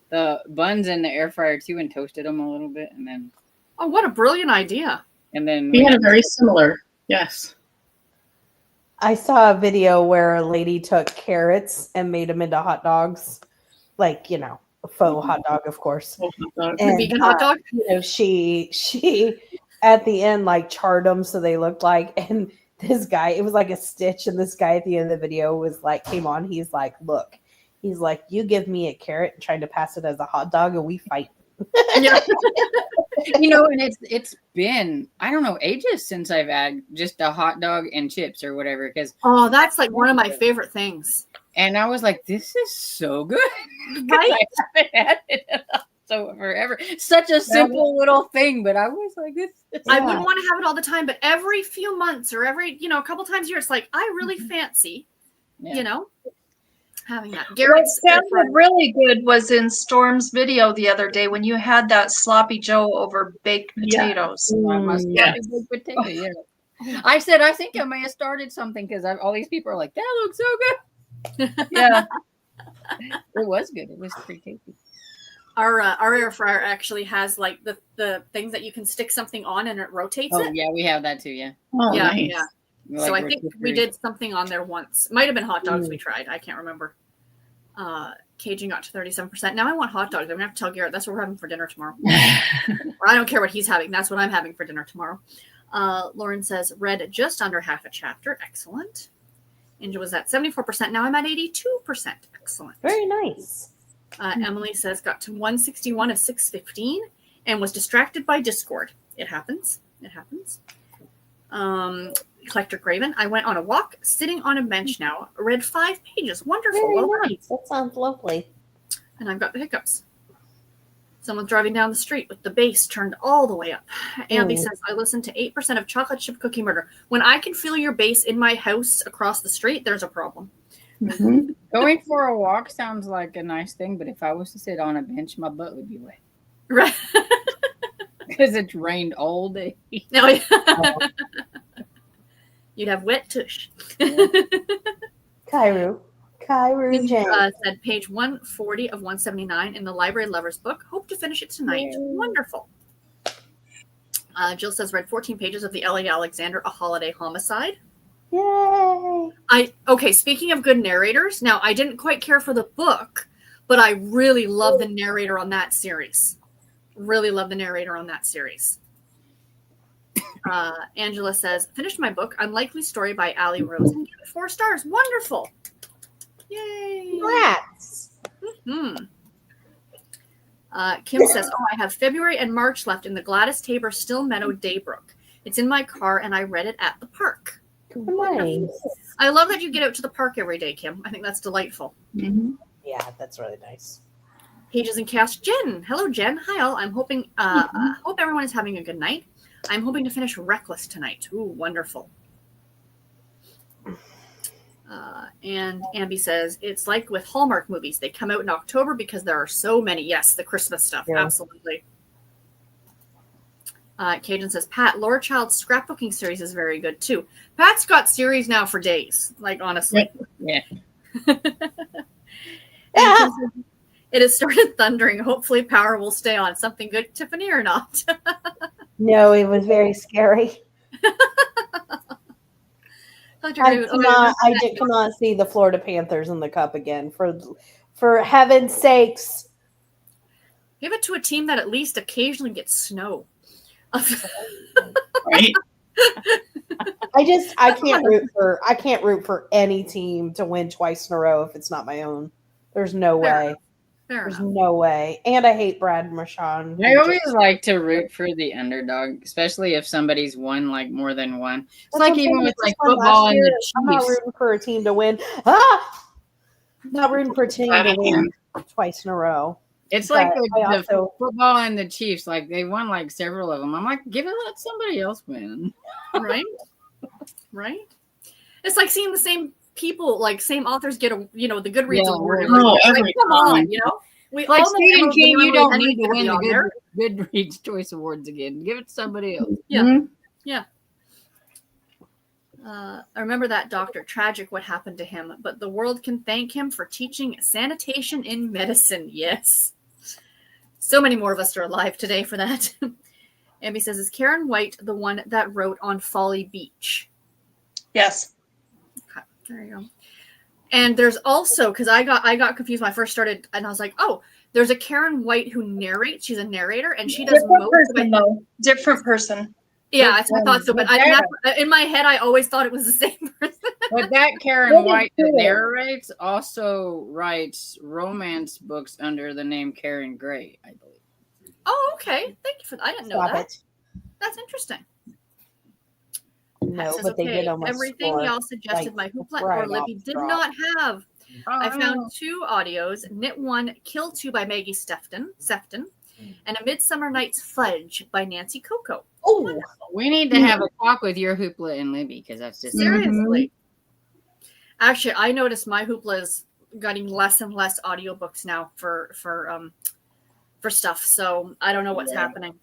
the buns in the air fryer too and toasted them a little bit, and then Oh, what a brilliant idea. We had a very similar. Yes. I saw a video where a lady took carrots and made them into hot dogs, like, you know, a faux hot dog, of course. The vegan hot dog? You know, she at the end like charred them so they looked like, and this guy, it was like a stitch, and this guy at the end of the video was like, came on, he's like, look, he's like, you give me a carrot and trying to pass it as a hot dog and we fight. Yeah. you know, and it's been, I don't know, ages since I've had just a hot dog and chips or whatever, because Oh, that's like one of my favorite things. and I was like, this is so good. 'Cause Right? I haven't had it so forever. Such a simple little thing, but I was like, this is I wouldn't want to have it all the time, but every few months or every, you know, a couple times a year, it's like, I really fancy, Yeah. you know, having that. What Garrett's sounded really good was in Storm's video the other day when you had that sloppy Joe over baked Yeah. potatoes. Yeah. potato, yeah. I said, I think I may have started something because all these people are like, that looks so good. Yeah. It was good. It was pretty tasty. our air fryer actually has like the things that you can stick something on and it rotates Oh, it. yeah, we have that too, yeah. Oh, Yeah, nice. yeah. Like So I think we rotisserie. did something on there once. Might have been hot dogs we tried. I can't remember. Cajun got to 37%. Now I want hot dogs. I'm gonna have to tell Garrett that's what we're having for dinner tomorrow. Or I don't care what he's having. That's what I'm having for dinner tomorrow. Lauren says read just under half a chapter. Excellent. Angel was at 74%. Now I'm at 82%. Excellent. Very nice. Emily says got to 161 of 615 and was distracted by Discord. It happens. It happens. Collector Graven. I went on a walk, sitting on a bench now. Read 5 pages. Wonderful. Very Well done. nice. That sounds lovely. And I've got the hiccups. Someone driving down the street with the bass turned all the way up. Ambi says, I listened to 8% of Chocolate Chip Cookie Murder. When I can feel your bass in my house across the street, there's a problem. Mhm. Going for a walk sounds like a nice thing, but if I was to sit on a bench, my butt would be wet Right. because it's rained all day. No, yeah. You'd have wet tush. Kairu Jane. Said page 140 of 179 in the Library Lovers book. Hope to finish it tonight. Yay. Wonderful. Jill says read 14 pages of the L.A. Alexander, A Holiday Homicide. Yay. Okay, speaking of good narrators, now I didn't quite care for the book, but I really love the narrator on that series. Really love the narrator on that series. Angela says, finished my book, Unlikely Story by Allie Rose, and give it 4 stars. Wonderful. Yay. Congrats. Kim says, I have February and March left in the Gladys Tabor Still Meadow Daybrook. It's in my car, and I read it at the park. Nice. I love that you get out to the park every day, Kim. I think that's delightful. Mhm. Yeah, that's really nice. Pages and Cast. Jen. Hello, Jen. Hi, all. I'm hoping, hope everyone is having a good night. I'm hoping to finish Reckless tonight. Ooh, wonderful. And Ambi says, it's like with Hallmark movies. They come out in October because there are so many. Yes, the Christmas stuff. Yeah. Absolutely. Cajun says, Pat, Laura Child's scrapbooking series is very good, too. Pat's got series now for days. Like, honestly. Yeah. It has started thundering. Hopefully power will stay on. Something good, Tiffany, or not? No, it was very scary. I cannot see the Florida Panthers in the cup again. For heaven's sakes. Give it to a team that at least occasionally gets snow. Right? I can't root for any team to win twice in a row if it's not my own. There's no way. There's no way. And I hate Brad Marchand. I always like to root for the underdog, especially if somebody's won like more than one. It's like even with like football and the Chiefs. I'm not rooting for a team to win. I'm not rooting for a team to win twice in a row. It's like the football and the Chiefs, like they won like several of them. I'm like, let somebody else win. Right? Right? It's like seeing the same people, like same authors get the Goodreads award. Every come on, we like all Stephen King, you don't need to win the the Goodreads Choice Awards again. Give it to somebody else. Yeah. Mhm. Yeah. I remember that doctor. Tragic what happened to him, but the world can thank him for teaching sanitation in medicine. Yes. So many more of us are alive today for that. Abby says, is Karen White the one that wrote on Folly Beach? Yes. Okay, there you go. And there's also, because I got confused when I first started, and I was like, oh, there's a Karen White who narrates. She's a narrator, and she does Different most person, of it. though. Different person. Yeah, I thought so, but in my head, I always thought it was the same person. But that Karen White that narrates also writes romance books under the name Karen Gray, I believe. Oh, okay. Thank you for that. I didn't know Stop that. it. That's interesting. No, Says, but they did almost everything score. y'all suggested Like, my hoopla right or off Libby the did drop. not have. Oh, I found 2 audios, Knit 1, Kill 2 by Maggie Sefton, and A Midsummer Night's Fudge by Nancy Coco. Oh, we need to have a talk with your hoopla and Libby because that's just Seriously. Actually, I noticed my hoopla is getting less and less audiobooks now for stuff. So I don't know what's happening.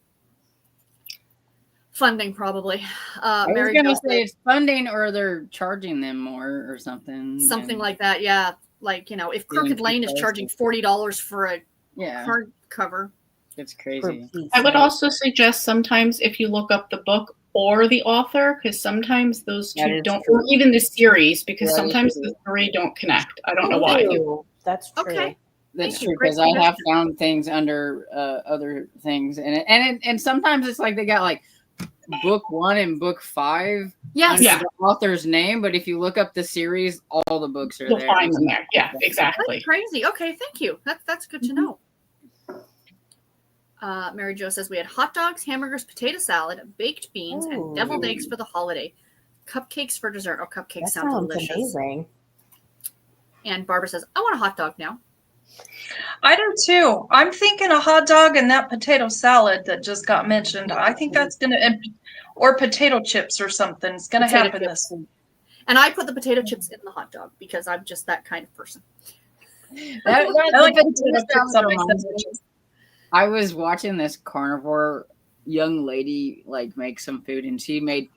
Funding, probably. I was Mary going to Joseph, say it's funding or they're charging them more or something. something like that. Yeah. Like, if Crooked Lane is charging $40 for a hardcover. It's crazy. I would also suggest sometimes if you look up the book or the author, because sometimes those two don't, or even the series, because sometimes the three don't connect. I don't know why. That's true. Okay. That's true, because I have found things under other things, and sometimes it's like they got like book 1 and book 5 under the author's name, but if you look up the series, all the books are You'll there. find them there. Yeah, exactly. That's crazy. Okay, thank you. That's good to know. Mary Jo says we had hot dogs, hamburgers, potato salad, baked beans, and deviled eggs for the holiday. Cupcakes for dessert. Oh, cupcakes sound delicious. Amazing. And Barbara says, I want a hot dog now. I do too. I'm thinking a hot dog and that potato salad that just got mentioned. I think that's going to, or potato chips or something. It's going to happen this week. And I put the potato chips in the hot dog because I'm just that kind of person. I like potato chips on my sandwiches. I was watching this carnivore young lady like make some food, and she made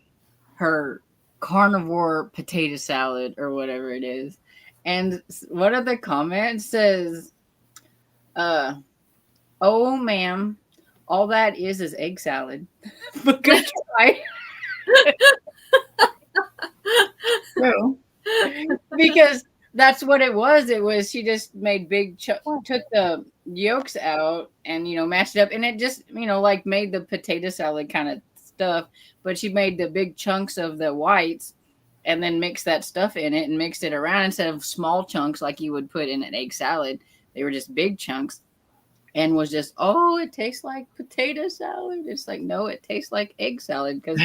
her carnivore potato salad or whatever it is. And one of the comments says, oh, ma'am, all that is egg salad. But good try. True. Because that's what it was. It was, she just made took the yolks out and, mashed it up. And it just, like made the potato salad kind of stuff. But she made the big chunks of the whites and then mixed that stuff in it and mixed it around instead of small chunks like you would put in an egg salad. They were just big chunks and was just, oh, it tastes like potato salad. It's like, no, it tastes like egg salad because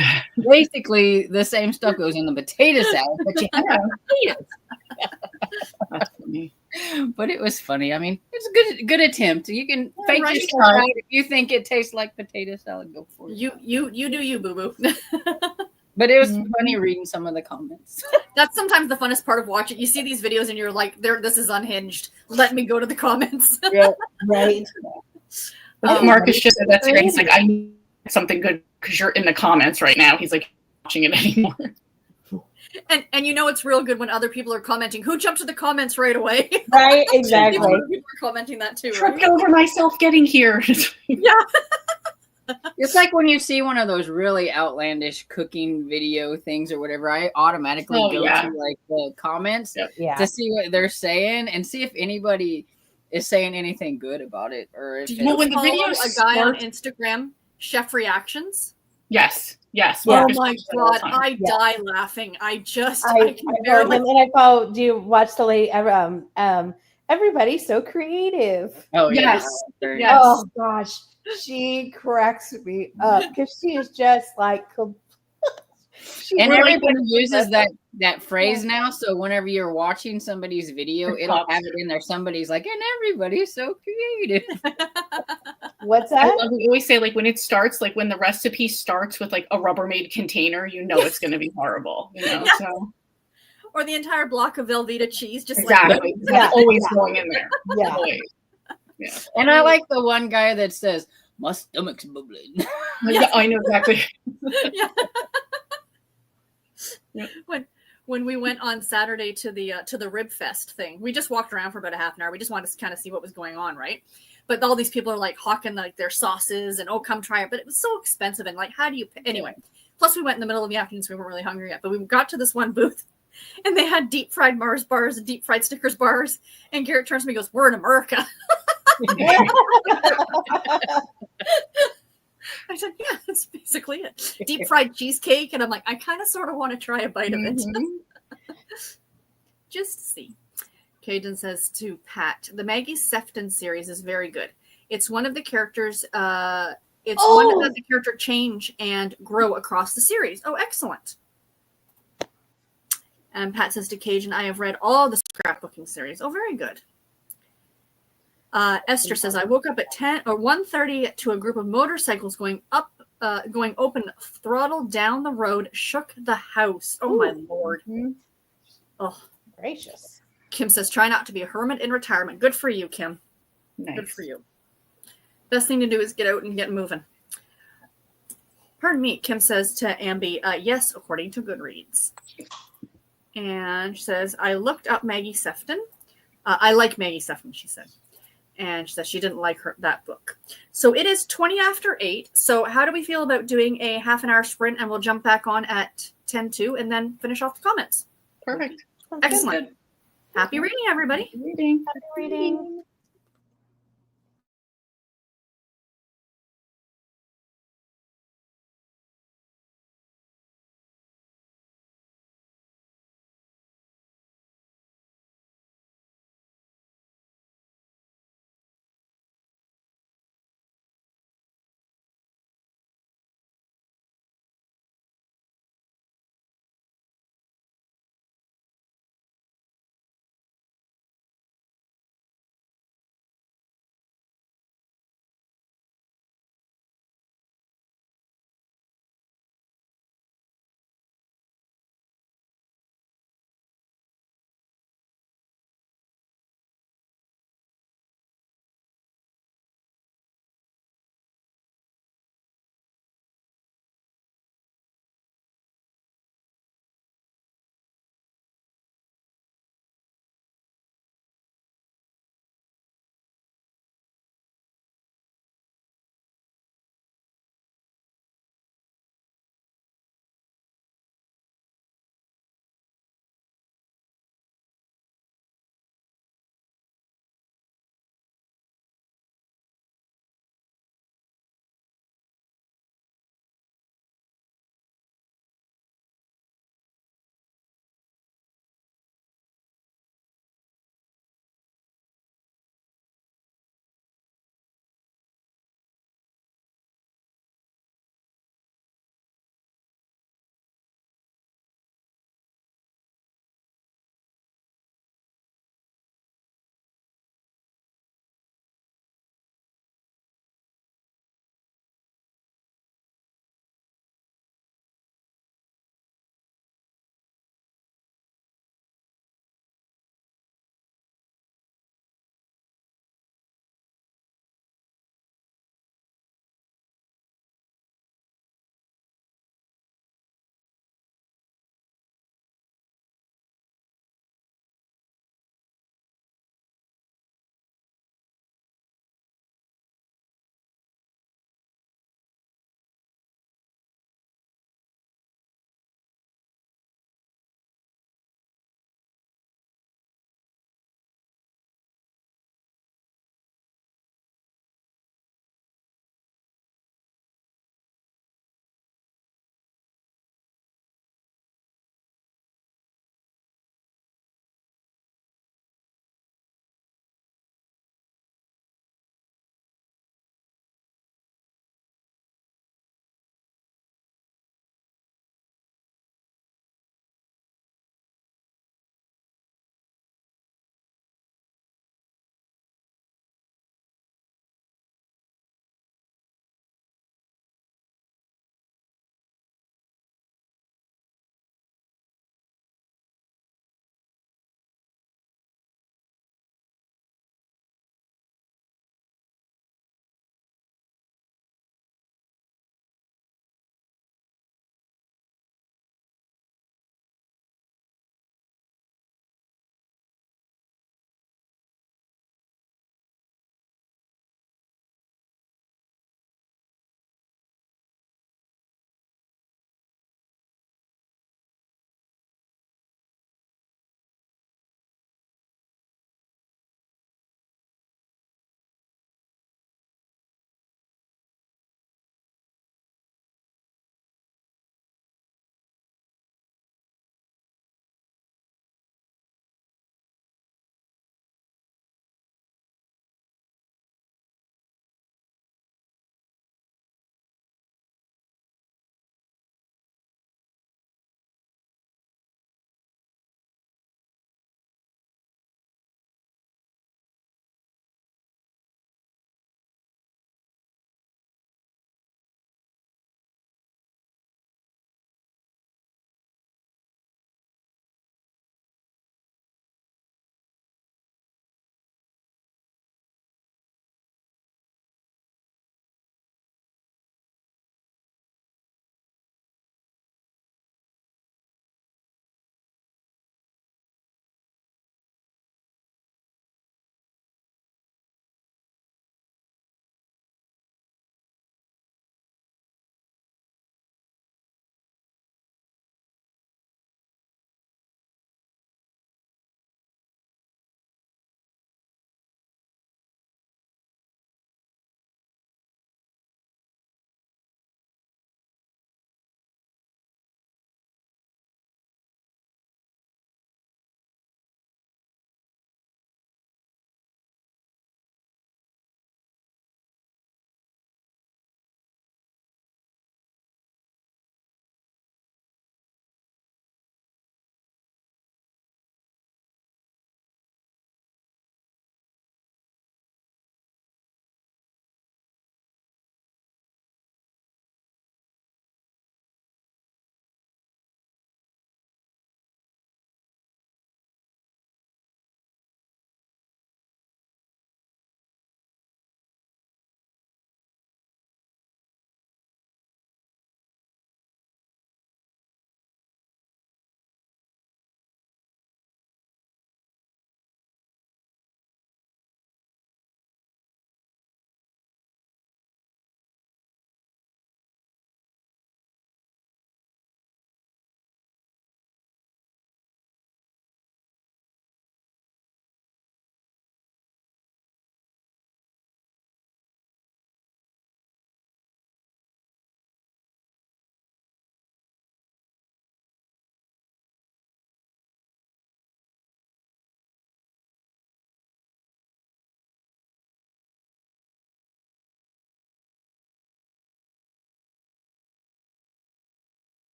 basically the same stuff goes in the potato salad, but you have potatoes. That's funny. But it was funny. I mean, it's a good attempt. You can fake yourself out. If you think it tastes like potato salad, go for it. You do you, boo-boo. But it was funny reading some of the comments. That's sometimes the funnest part of watching. You see these videos and you're like, this is unhinged. Let me go to the comments. Yeah, right. Marcus just said that's great. He's like, I need something good because you're in the comments right now. He's like, watching it anymore. And it's real good when other people are commenting. Who jumped to the comments right away? Right, exactly. People are commenting that too. Tripped over myself getting here. Yeah. It's like when you see one of those really outlandish cooking video things or whatever, I automatically go to like the comments to see what they're saying and see if anybody is saying anything good about it. Or if when the video a guy on Instagram, Chef Reactions. Yes. Oh my God, I die laughing. I heard him and I follow. Do you watch the lady? Everybody's so creative. Oh yes. Oh gosh. She cracks me up because she is just like, and everybody uses that phrase now. So whenever you're watching somebody's video, it'll have it in there. Somebody's like, and everybody's so creative. What's that? We always say, like, when it starts, like when the recipe starts with like a Rubbermaid container, it's going to be horrible. So. Or the entire block of Velveeta cheese, just exactly. Like always going in there. Yeah. Always. Yeah. And I like the one guy that says, my stomach's bubbling. Yeah, I know exactly. Yep. When we went on Saturday to the Rib Fest thing, we just walked around for about a half an hour. We just wanted to kind of see what was going on, right? But all these people are like hawking like their sauces and come try it. But it was so expensive and like, how do you anyway? Plus, we went in the middle of the afternoon, so we weren't really hungry yet. But we got to this one booth, and they had deep fried Mars bars and deep fried Snickers bars. And Garrett turns to me and goes, "We're in America." I said, "Yeah, that's basically it. Deep fried cheesecake." And I'm like, I kind of sort of want to try a bite of it. Just to see. Cajun says to Pat, the Maggie Sefton series is very good. It's one of the characters, one that does the character change and grow across the series. Oh, excellent. And Pat says to Cajun, I have read all the scrapbooking series. Oh, very good. Esther says, I woke up at 1:30 to a group of motorcycles going open throttle down the road, shook the house. Oh, my Lord. Oh, gracious. Kim says, try not to be a hermit in retirement. Good for you, Kim. Nice. Good for you. Best thing to do is get out and get moving. Pardon me, Kim says to Ambi, yes, according to Goodreads. And she says, I looked up Maggie Sefton. I like Maggie Sefton, she said. And she says she didn't like that book. So it is 20 after 8. So how do we feel about doing a half an hour sprint, and we'll jump back on at 10:02 and then finish off the comments? Perfect. Excellent. Happy reading, everybody. Happy reading. Happy reading.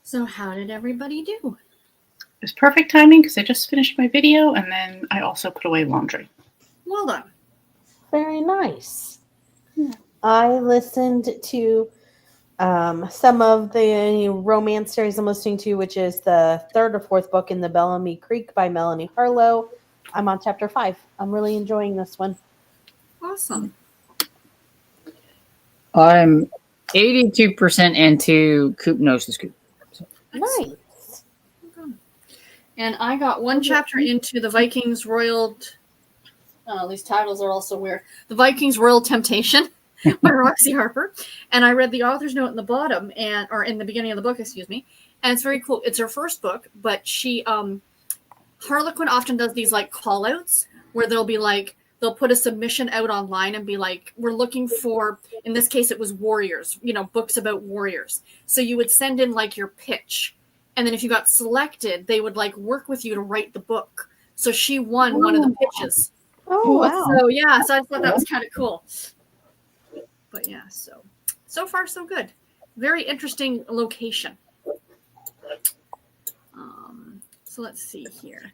So how did everybody do? It was perfect timing because I just finished my video and then I also put away laundry. Well done. Very nice. Yeah. I listened to some of the romance series I'm listening to, which is the third or fourth book in the Bellamy Creek by Melanie Harlow. I'm on chapter 5. I'm really enjoying this one. Awesome. I'm 82% into Coop Knows the Scoop. Nice. And I got one chapter into the Vikings Royal. These titles are also weird. The Vikings Royal Temptation by Roxy Harper, and I read the author's note in the bottom or in the beginning of the book, excuse me. And it's very cool. It's her first book, but she Harlequin often does these like call outs where they'll put a submission out online and be like, we're looking for, in this case it was warriors, books about warriors. So you would send in like your pitch, and then if you got selected, they would like work with you to write the book. So she won one of the pitches. Oh, wow. So yeah, so I thought that was kind of cool. But yeah, so far so good. Very interesting location. So let's see here.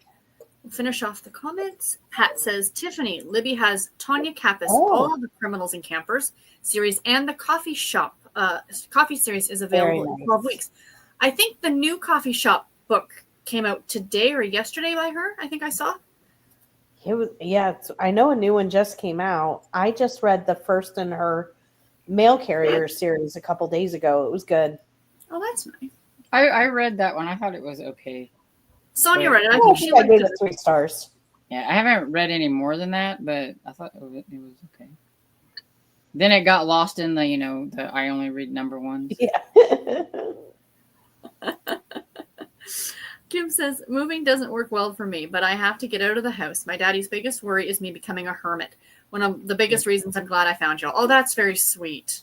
We'll finish off the comments. Pat says, Tiffany, Libby has Tanya Kappas, all of the Criminals and Campers series, and the coffee series is available in 12 weeks. I think the new coffee shop book came out today or yesterday by her. I think I saw. I know a new one just came out. I just read the first in her mail carrier series a couple days ago. It was good. Oh, that's nice. I read that one. I thought it was okay. Sonia read it. I think think I gave it 3 stars. Yeah, I haven't read any more than that, but I thought it was okay. Then it got lost in the I only read number ones. Yeah. Kim says, moving doesn't work well for me, but I have to get out of the house. My daddy's biggest worry is me becoming a hermit. One of the biggest reasons I'm glad I found y'all. Oh, that's very sweet.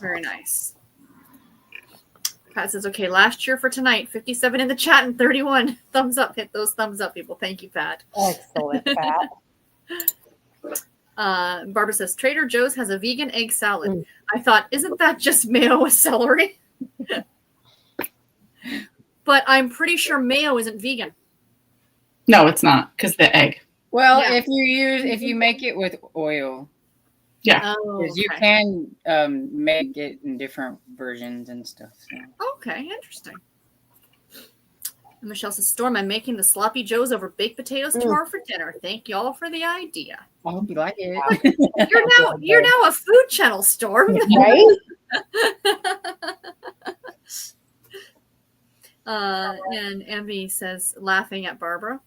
Very nice. Pat says, okay, last cheer for tonight. 57 in the chat and 31 thumbs up. Hit those thumbs up, people. Thank you, Pat. Excellent, Pat. Barbara says, Trader Joe's has a vegan egg salad. I thought, isn't that just mayo with celery? But I'm pretty sure mayo isn't vegan. No, it's not, because the egg. Well, if you make it with oil. Yeah. Because you can make it in different versions and stuff. So. Okay, interesting. And Michelle says, Storm, I'm making the sloppy joes over baked potatoes tomorrow for dinner. Thank y'all for the idea. I hope you like it. You're now a food channel, Storm. Right? And Ambi says, laughing at Barbara.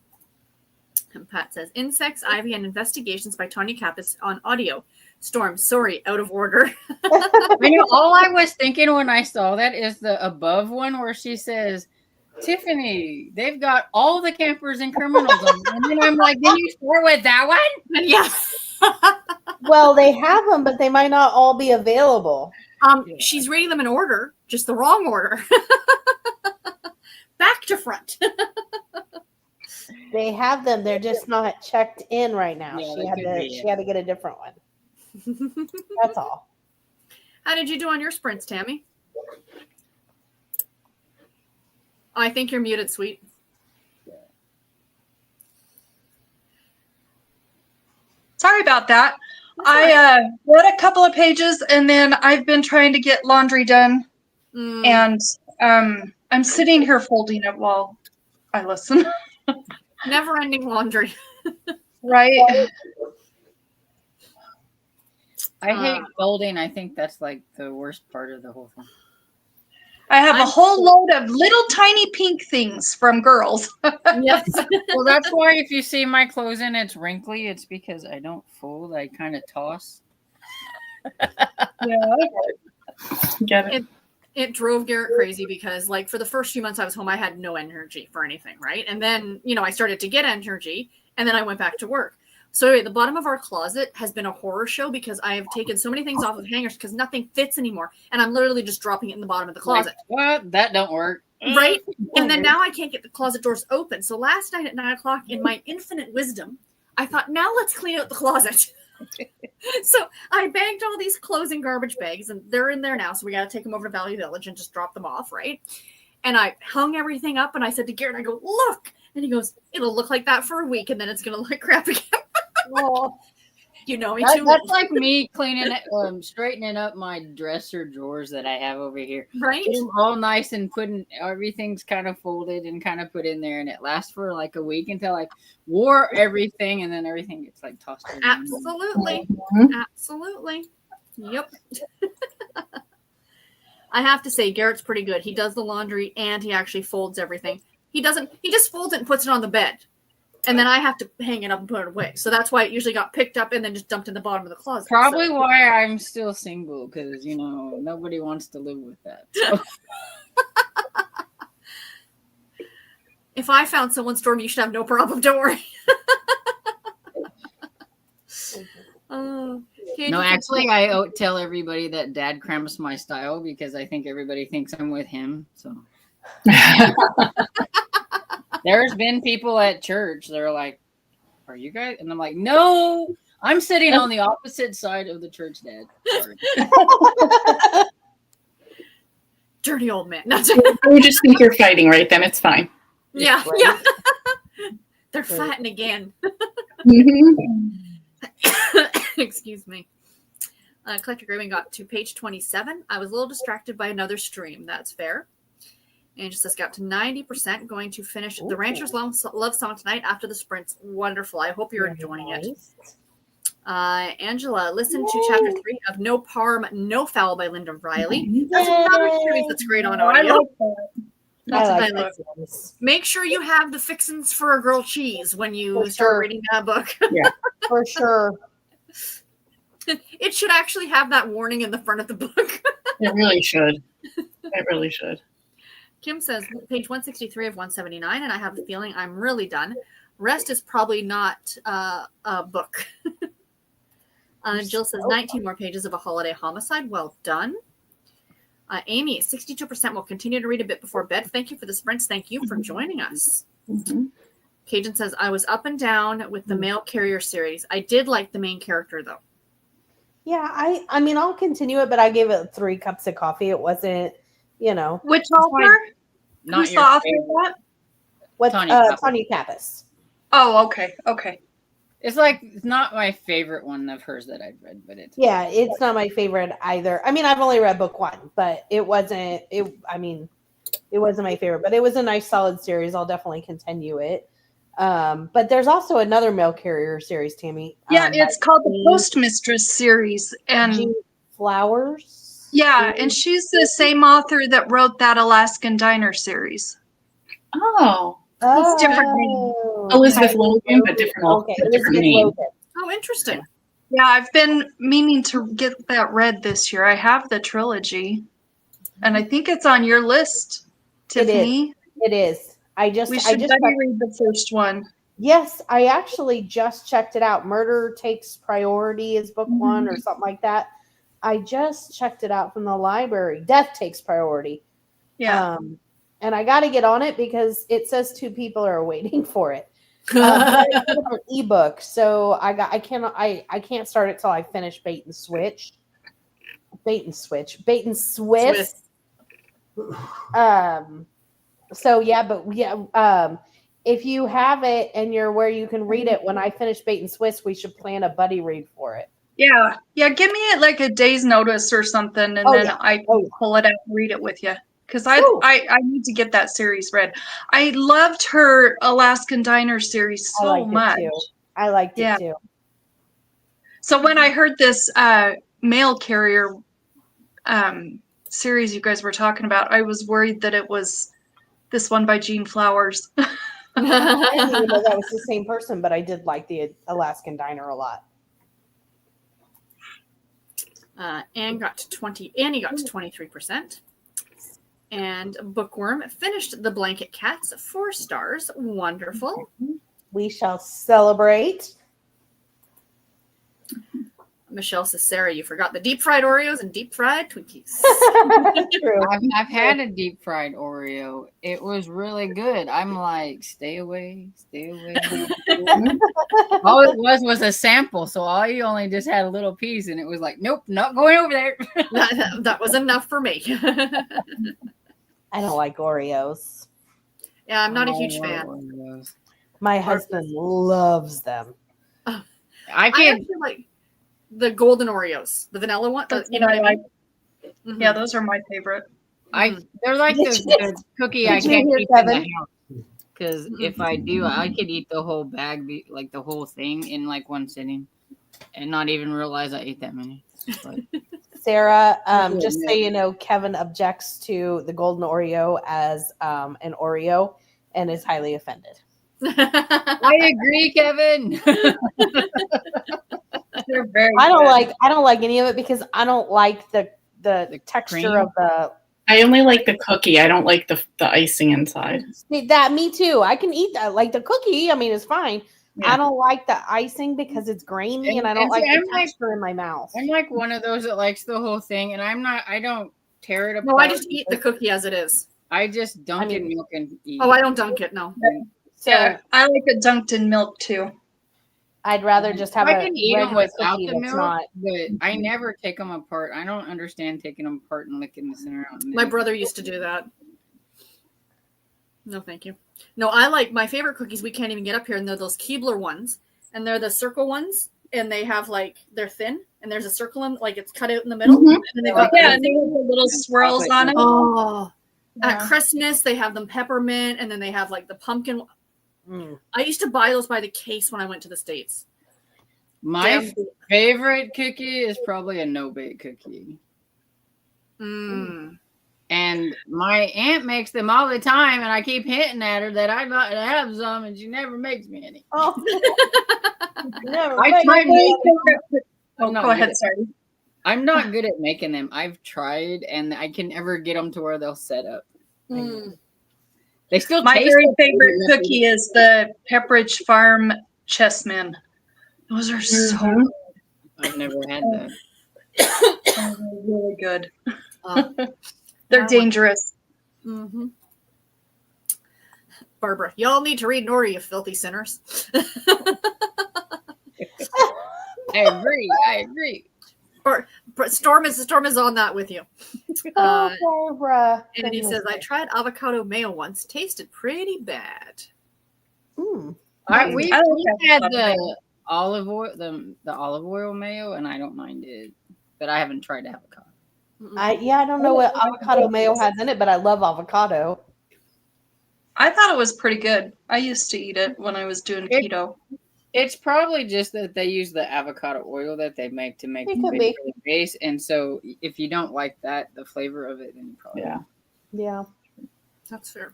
And Pat says, Insects, Ivy, and Investigations by Tanya Kappas on audio. Storm, sorry, out of order. I know, all I was thinking when I saw that is the above one where she says, Tiffany, they've got all the campers and criminals on. And then I'm like, did you start with that one? Yeah. Well, they have them, but they might not all be available. She's reading them in order, just the wrong order. Back to front. They have them. They're just not checked in right now. Yeah, she had to get a different one. That's all. How did you do on your sprints, Tammy? I think you're muted, sweet. Sorry about that. I read a couple of pages and then I've been trying to get laundry done. And I'm sitting here folding it while I listen. Never ending laundry. Right. I hate folding. I think that's like the worst part of the whole thing. I have a whole load of little tiny pink things from girls. Yes. Well, that's why if you see my clothes and it's wrinkly, it's because I don't fold. I kind of toss. Yeah. Get it. It drove Garrett crazy because, like, for the first few months I was home, I had no energy for anything, right? And then, I started to get energy, and then I went back to work. So anyway, the bottom of our closet has been a horror show because I have taken so many things off of hangers because nothing fits anymore, and I'm literally just dropping it in the bottom of the closet. Like, what? That don't work. Right? And then now I can't get the closet doors open. So last night at 9:00, in my infinite wisdom, I thought, now let's clean out the closet. So I bagged all these clothes in garbage bags, and they're in there now. So we got to take them over to Valley Village and just drop them off, right? And I hung everything up and I said to Garrett, I go, look. And he goes, it'll look like that for a week and then it's going to look like crap again. Oh, You know me too That's well. like me cleaning it, straightening up my dresser drawers that I have over here. Right? Get them all nice and putting everything's kind of folded and kind of put in there, and it lasts for like a week until I wore everything, and then everything gets like tossed around. Absolutely. Absolutely. Yep. I have to say, Garrett's pretty good. He does the laundry and he actually folds everything. He just folds it and puts it on the bed. And then I have to hang it up and put it away. So that's why it usually got picked up and then just dumped in the bottom of the closet. Probably So. why I'm still single, because nobody wants to live with that. So. If I found someone, Storm, you should have no problem. Don't worry. No, actually, I tell everybody that Dad cramps my style because I think everybody thinks I'm with him. So there's been people at church. They're like, "Are you guys?" And I'm like, "No, I'm sitting on the opposite side of the church, Dad." Sorry. Dirty old man. We just think you're fighting right then. It's fine. Yeah, Right. yeah. They're fighting again. Excuse me. Collector Graving got to page 27. I was a little distracted by another stream. That's fair. Angel says got to 90%. Going to finish the Rancher's Love Song tonight after the sprints. Wonderful. I hope you're enjoying it. Angela, listen to chapter 3 of No Parm, No Foul by Linda Riley. That's another series that's great on audio. I like this. Make sure you have the fixins for a grilled cheese when you For start sure. reading that book. Yeah. For sure. It should actually have that warning in the front of the book. It really should. It really should. Kim says, page 163 of 179, and I have a feeling I'm really done. Rest is probably not a book. Jill says, 19 more pages of A Holiday Homicide. Well done. Amy, 62% will continue to read a bit before bed. Thank you for the sprints. Thank you for joining us. Cajun says, I was up and down with the Mail Carrier series. I did like the main character, though. Yeah, I mean, I'll continue it, but I gave it 3 cups of coffee. It wasn't, Which author? Not Who's the your author favorite. of that? what Tanya Kappas. Tanya Kappas. Oh, okay. It's not my favorite one of hers that I've read, but it's Yeah, it's not my favorite either. I mean, I've only read book 1, but it wasn't my favorite, but it was a nice solid series. I'll definitely continue it. But there's also another Mail Carrier series, Tammy. Yeah, it's called the Postmistress series. And Jean Flowers. yeah, and she's the same author that wrote that Alaskan Diner series. Oh. It's different name. Elizabeth Logan, but different, Okay, different Elizabeth name. Logan. Oh, interesting. Yeah, I've been meaning to get that read this year. I have the trilogy, and I think it's on your list, Tiffany. It is. We should maybe read the first one. Yes, I actually just checked it out. Murder Takes Priority is book 1 or something like that. I just checked it out from the library. Death Takes Priority. Yeah. And I got to get on it because it says 2 people are waiting for it. It's an ebook, so I can't start it till I finish Bait and Switch. Bait and Swiss. So yeah, if you have it and you're where you can read it, when I finish Bait and Swiss, we should plan a buddy read for it. Yeah. Give me like a day's notice or something, and then I can pull it out and read it with you. Because I need to get that series read. I loved her Alaskan Diner series so much. I liked it too. So when I heard this Mail Carrier series you guys were talking about, I was worried that it was this one by Jean Flowers. I didn't even know that was the same person, but I did like the Alaskan Diner a lot. Annie got to 23%. And Bookworm finished The Blanket Cats, 4 stars. Wonderful. We shall celebrate. Michelle says, Sarah, you forgot the deep fried Oreos and deep fried Twinkies. True. I've had a deep fried Oreo. It was really good. I'm like, stay away. All it was a sample, so you only just had a little piece, and it was like, nope, not going over there. that was enough for me. I don't like Oreos. Yeah, I'm not a huge I fan. love those. My husband loves them. I I can't. actually like the golden Oreos, the vanilla one. That's You know what I mean? Mhm. Yeah, those are my favorite. They're like the cookie I Did you can't hear keep in the Kevin? house. Because if I do, I could eat the whole bag, like the whole thing, in like one sitting, and not even realize I ate that many. But Sarah, Yeah, just so you know, Kevin objects to the golden Oreo as an Oreo and is highly offended. I agree, Kevin. They're very I good. don't like any of it because I don't like the texture cream? of the I only like the cookie. I don't like the icing inside. that. Me too. I can eat that, like the cookie. I mean, it's fine. Yeah. I don't like the icing because it's grainy and I don't And like see, the I'm like- texture in my mouth. I'm like one of those that likes the whole thing, and I don't tear it apart. No, I just eat the cookie as it is. I just dunk I mean- in milk and eat. Oh, I don't dunk it. No. So Yeah, I like it dunked in milk too. I'd rather just have I a can eat them regular without cookie the that's milk, not. but I never take them apart. I don't understand taking them apart and licking the center out. My brother used to do that. No, thank you. No, I like my favorite cookies. We can't even get up here, and they're those Keebler ones, and they're the circle ones, and they have like they're thin, and there's a circle in like it's cut out in the middle. Mhm. And they've Oh, got Yeah, the- and they have the little swirls on it. oh, at Yeah. Christmas they have them peppermint, and then they have like the pumpkin. Mm. I used to buy those by the case when I went to the States. My Damn. favorite cookie is probably a no-bake cookie. Mm. And my aunt makes them all the time, and I keep hinting at her that I'd like to have some, and she never makes me any. Oh, never. I mind. tried making Oh, I'm not go good ahead. at- Sorry. I'm not good at making them. I've tried, and I can never get them to where they'll set up. Mm. They still My taste very good. favorite cookie is the Pepperidge Farm Chessmen. Those are so Mhm. I've never had that. they're really good. Uh, They're Wow. dangerous. mhm. Barbara, y'all need to read Nori, you filthy sinners. I agree. But Storm is on that with you. Oh, Barbara. And he says, I tried avocado mayo once. Tasted pretty bad. Mm. We I like had avocado the olive oil, the olive oil mayo, and I don't mind it, but I haven't tried avocado. Mm-mm. I don't know what avocado mayo has in it, but I love avocado. I thought it was pretty good. I used to eat it when I was doing It- keto. It's probably just that they use the avocado oil that they make to make It the could be. base, and so if you don't like that, the flavor of it, then you probably Yeah. Yeah. That's fair.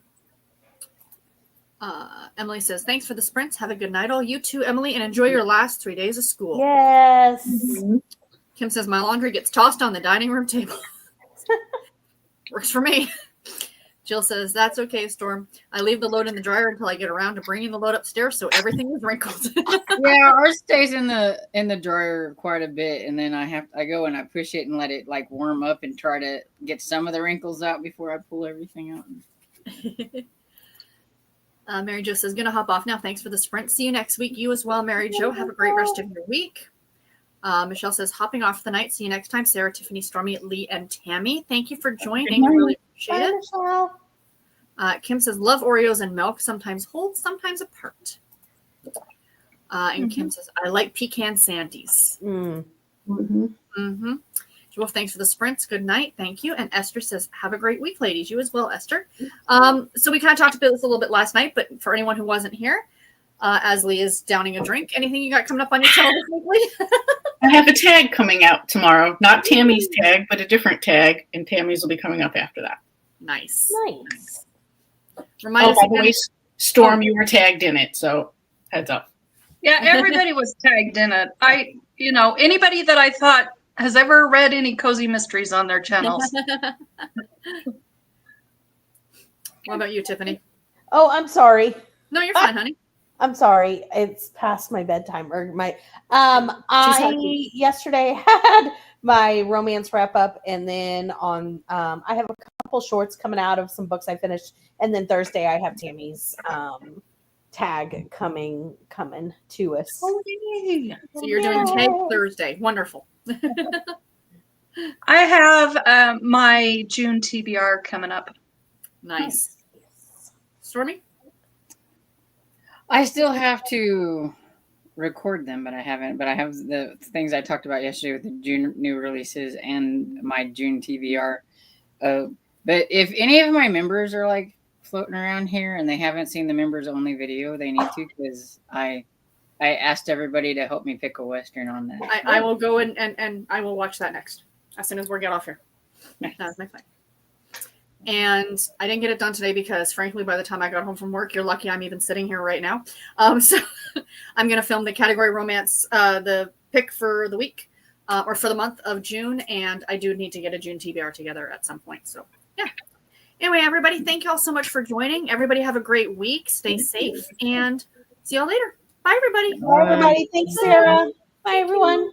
Emily says, thanks for the sprints. Have a good night, all. You too, Emily, and enjoy your last 3 days of school. Yes. Kim says, my laundry gets tossed on the dining room table. Works for me. Jill says, that's okay, Storm. I leave the load in the dryer until I get around to bringing the load upstairs so everything is wrinkled. Yeah, ours stays in the dryer quite a bit, and then I go and I push it and let it like warm up and try to get some of the wrinkles out before I pull everything out. Mary Jo says, gonna hop off now. Thanks for the sprint. See you next week. You as well, Mary Jo. Have a great rest of your week. Michelle says, hopping off for the night. See you next time. Sarah, Tiffany, Stormy, Lee, and Tammy. Thank you for joining. I really appreciate Bye, it. Michelle. Kim says, love Oreos and milk, sometimes whole, sometimes apart. And Kim says, I like pecan sandies. Mm. Mhm. Mm-hmm. Well, thanks for the sprints. Good night. Thank you. And Esther says, have a great week, ladies. You as well, Esther. So we kind of talked about this a little bit last night, but for anyone who wasn't here, as Lee is downing a drink, anything you got coming up on your channel this week, Lee? I have a tag coming out tomorrow. Not Tammy's tag, but a different tag, and Tammy's will be coming up after that. Nice. Nice. Remind Oh, us by the again. way, Storm, you were tagged in it, so heads up. Yeah, everybody was tagged in it. Anybody that I thought has ever read any cozy mysteries on their channels. What about you, Tiffany? Oh, I'm sorry. No, you're fine, honey. I'm sorry. It's past my bedtime or my happy. yesterday had my romance wrap up, and then on I have a couple shorts coming out of some books I finished, and then Thursday I have Tammy's tag coming to us. So you're doing Tag Thursday. Wonderful. I have my June TBR coming up. Nice. Stormy? I still have to record them, but I haven't. But I have the things I talked about yesterday with the June new releases and my June TBR. But if any of my members are like floating around here and they haven't seen the members only video, they need to, because I asked everybody to help me pick a Western on that. I will go and I will watch that next as soon as we get off here. Nice. That's my plan. And I didn't get it done today because, frankly, by the time I got home from work, you're lucky I'm even sitting here right now. So I'm going to film the category romance, the pick for the week or for the month of June. And I do need to get a June TBR together at some point. So, yeah. Anyway, everybody, thank you all so much for joining. Everybody have a great week. Stay safe and see y'all later. Bye, everybody. Bye, everybody. Thanks, Sarah. Bye, everyone.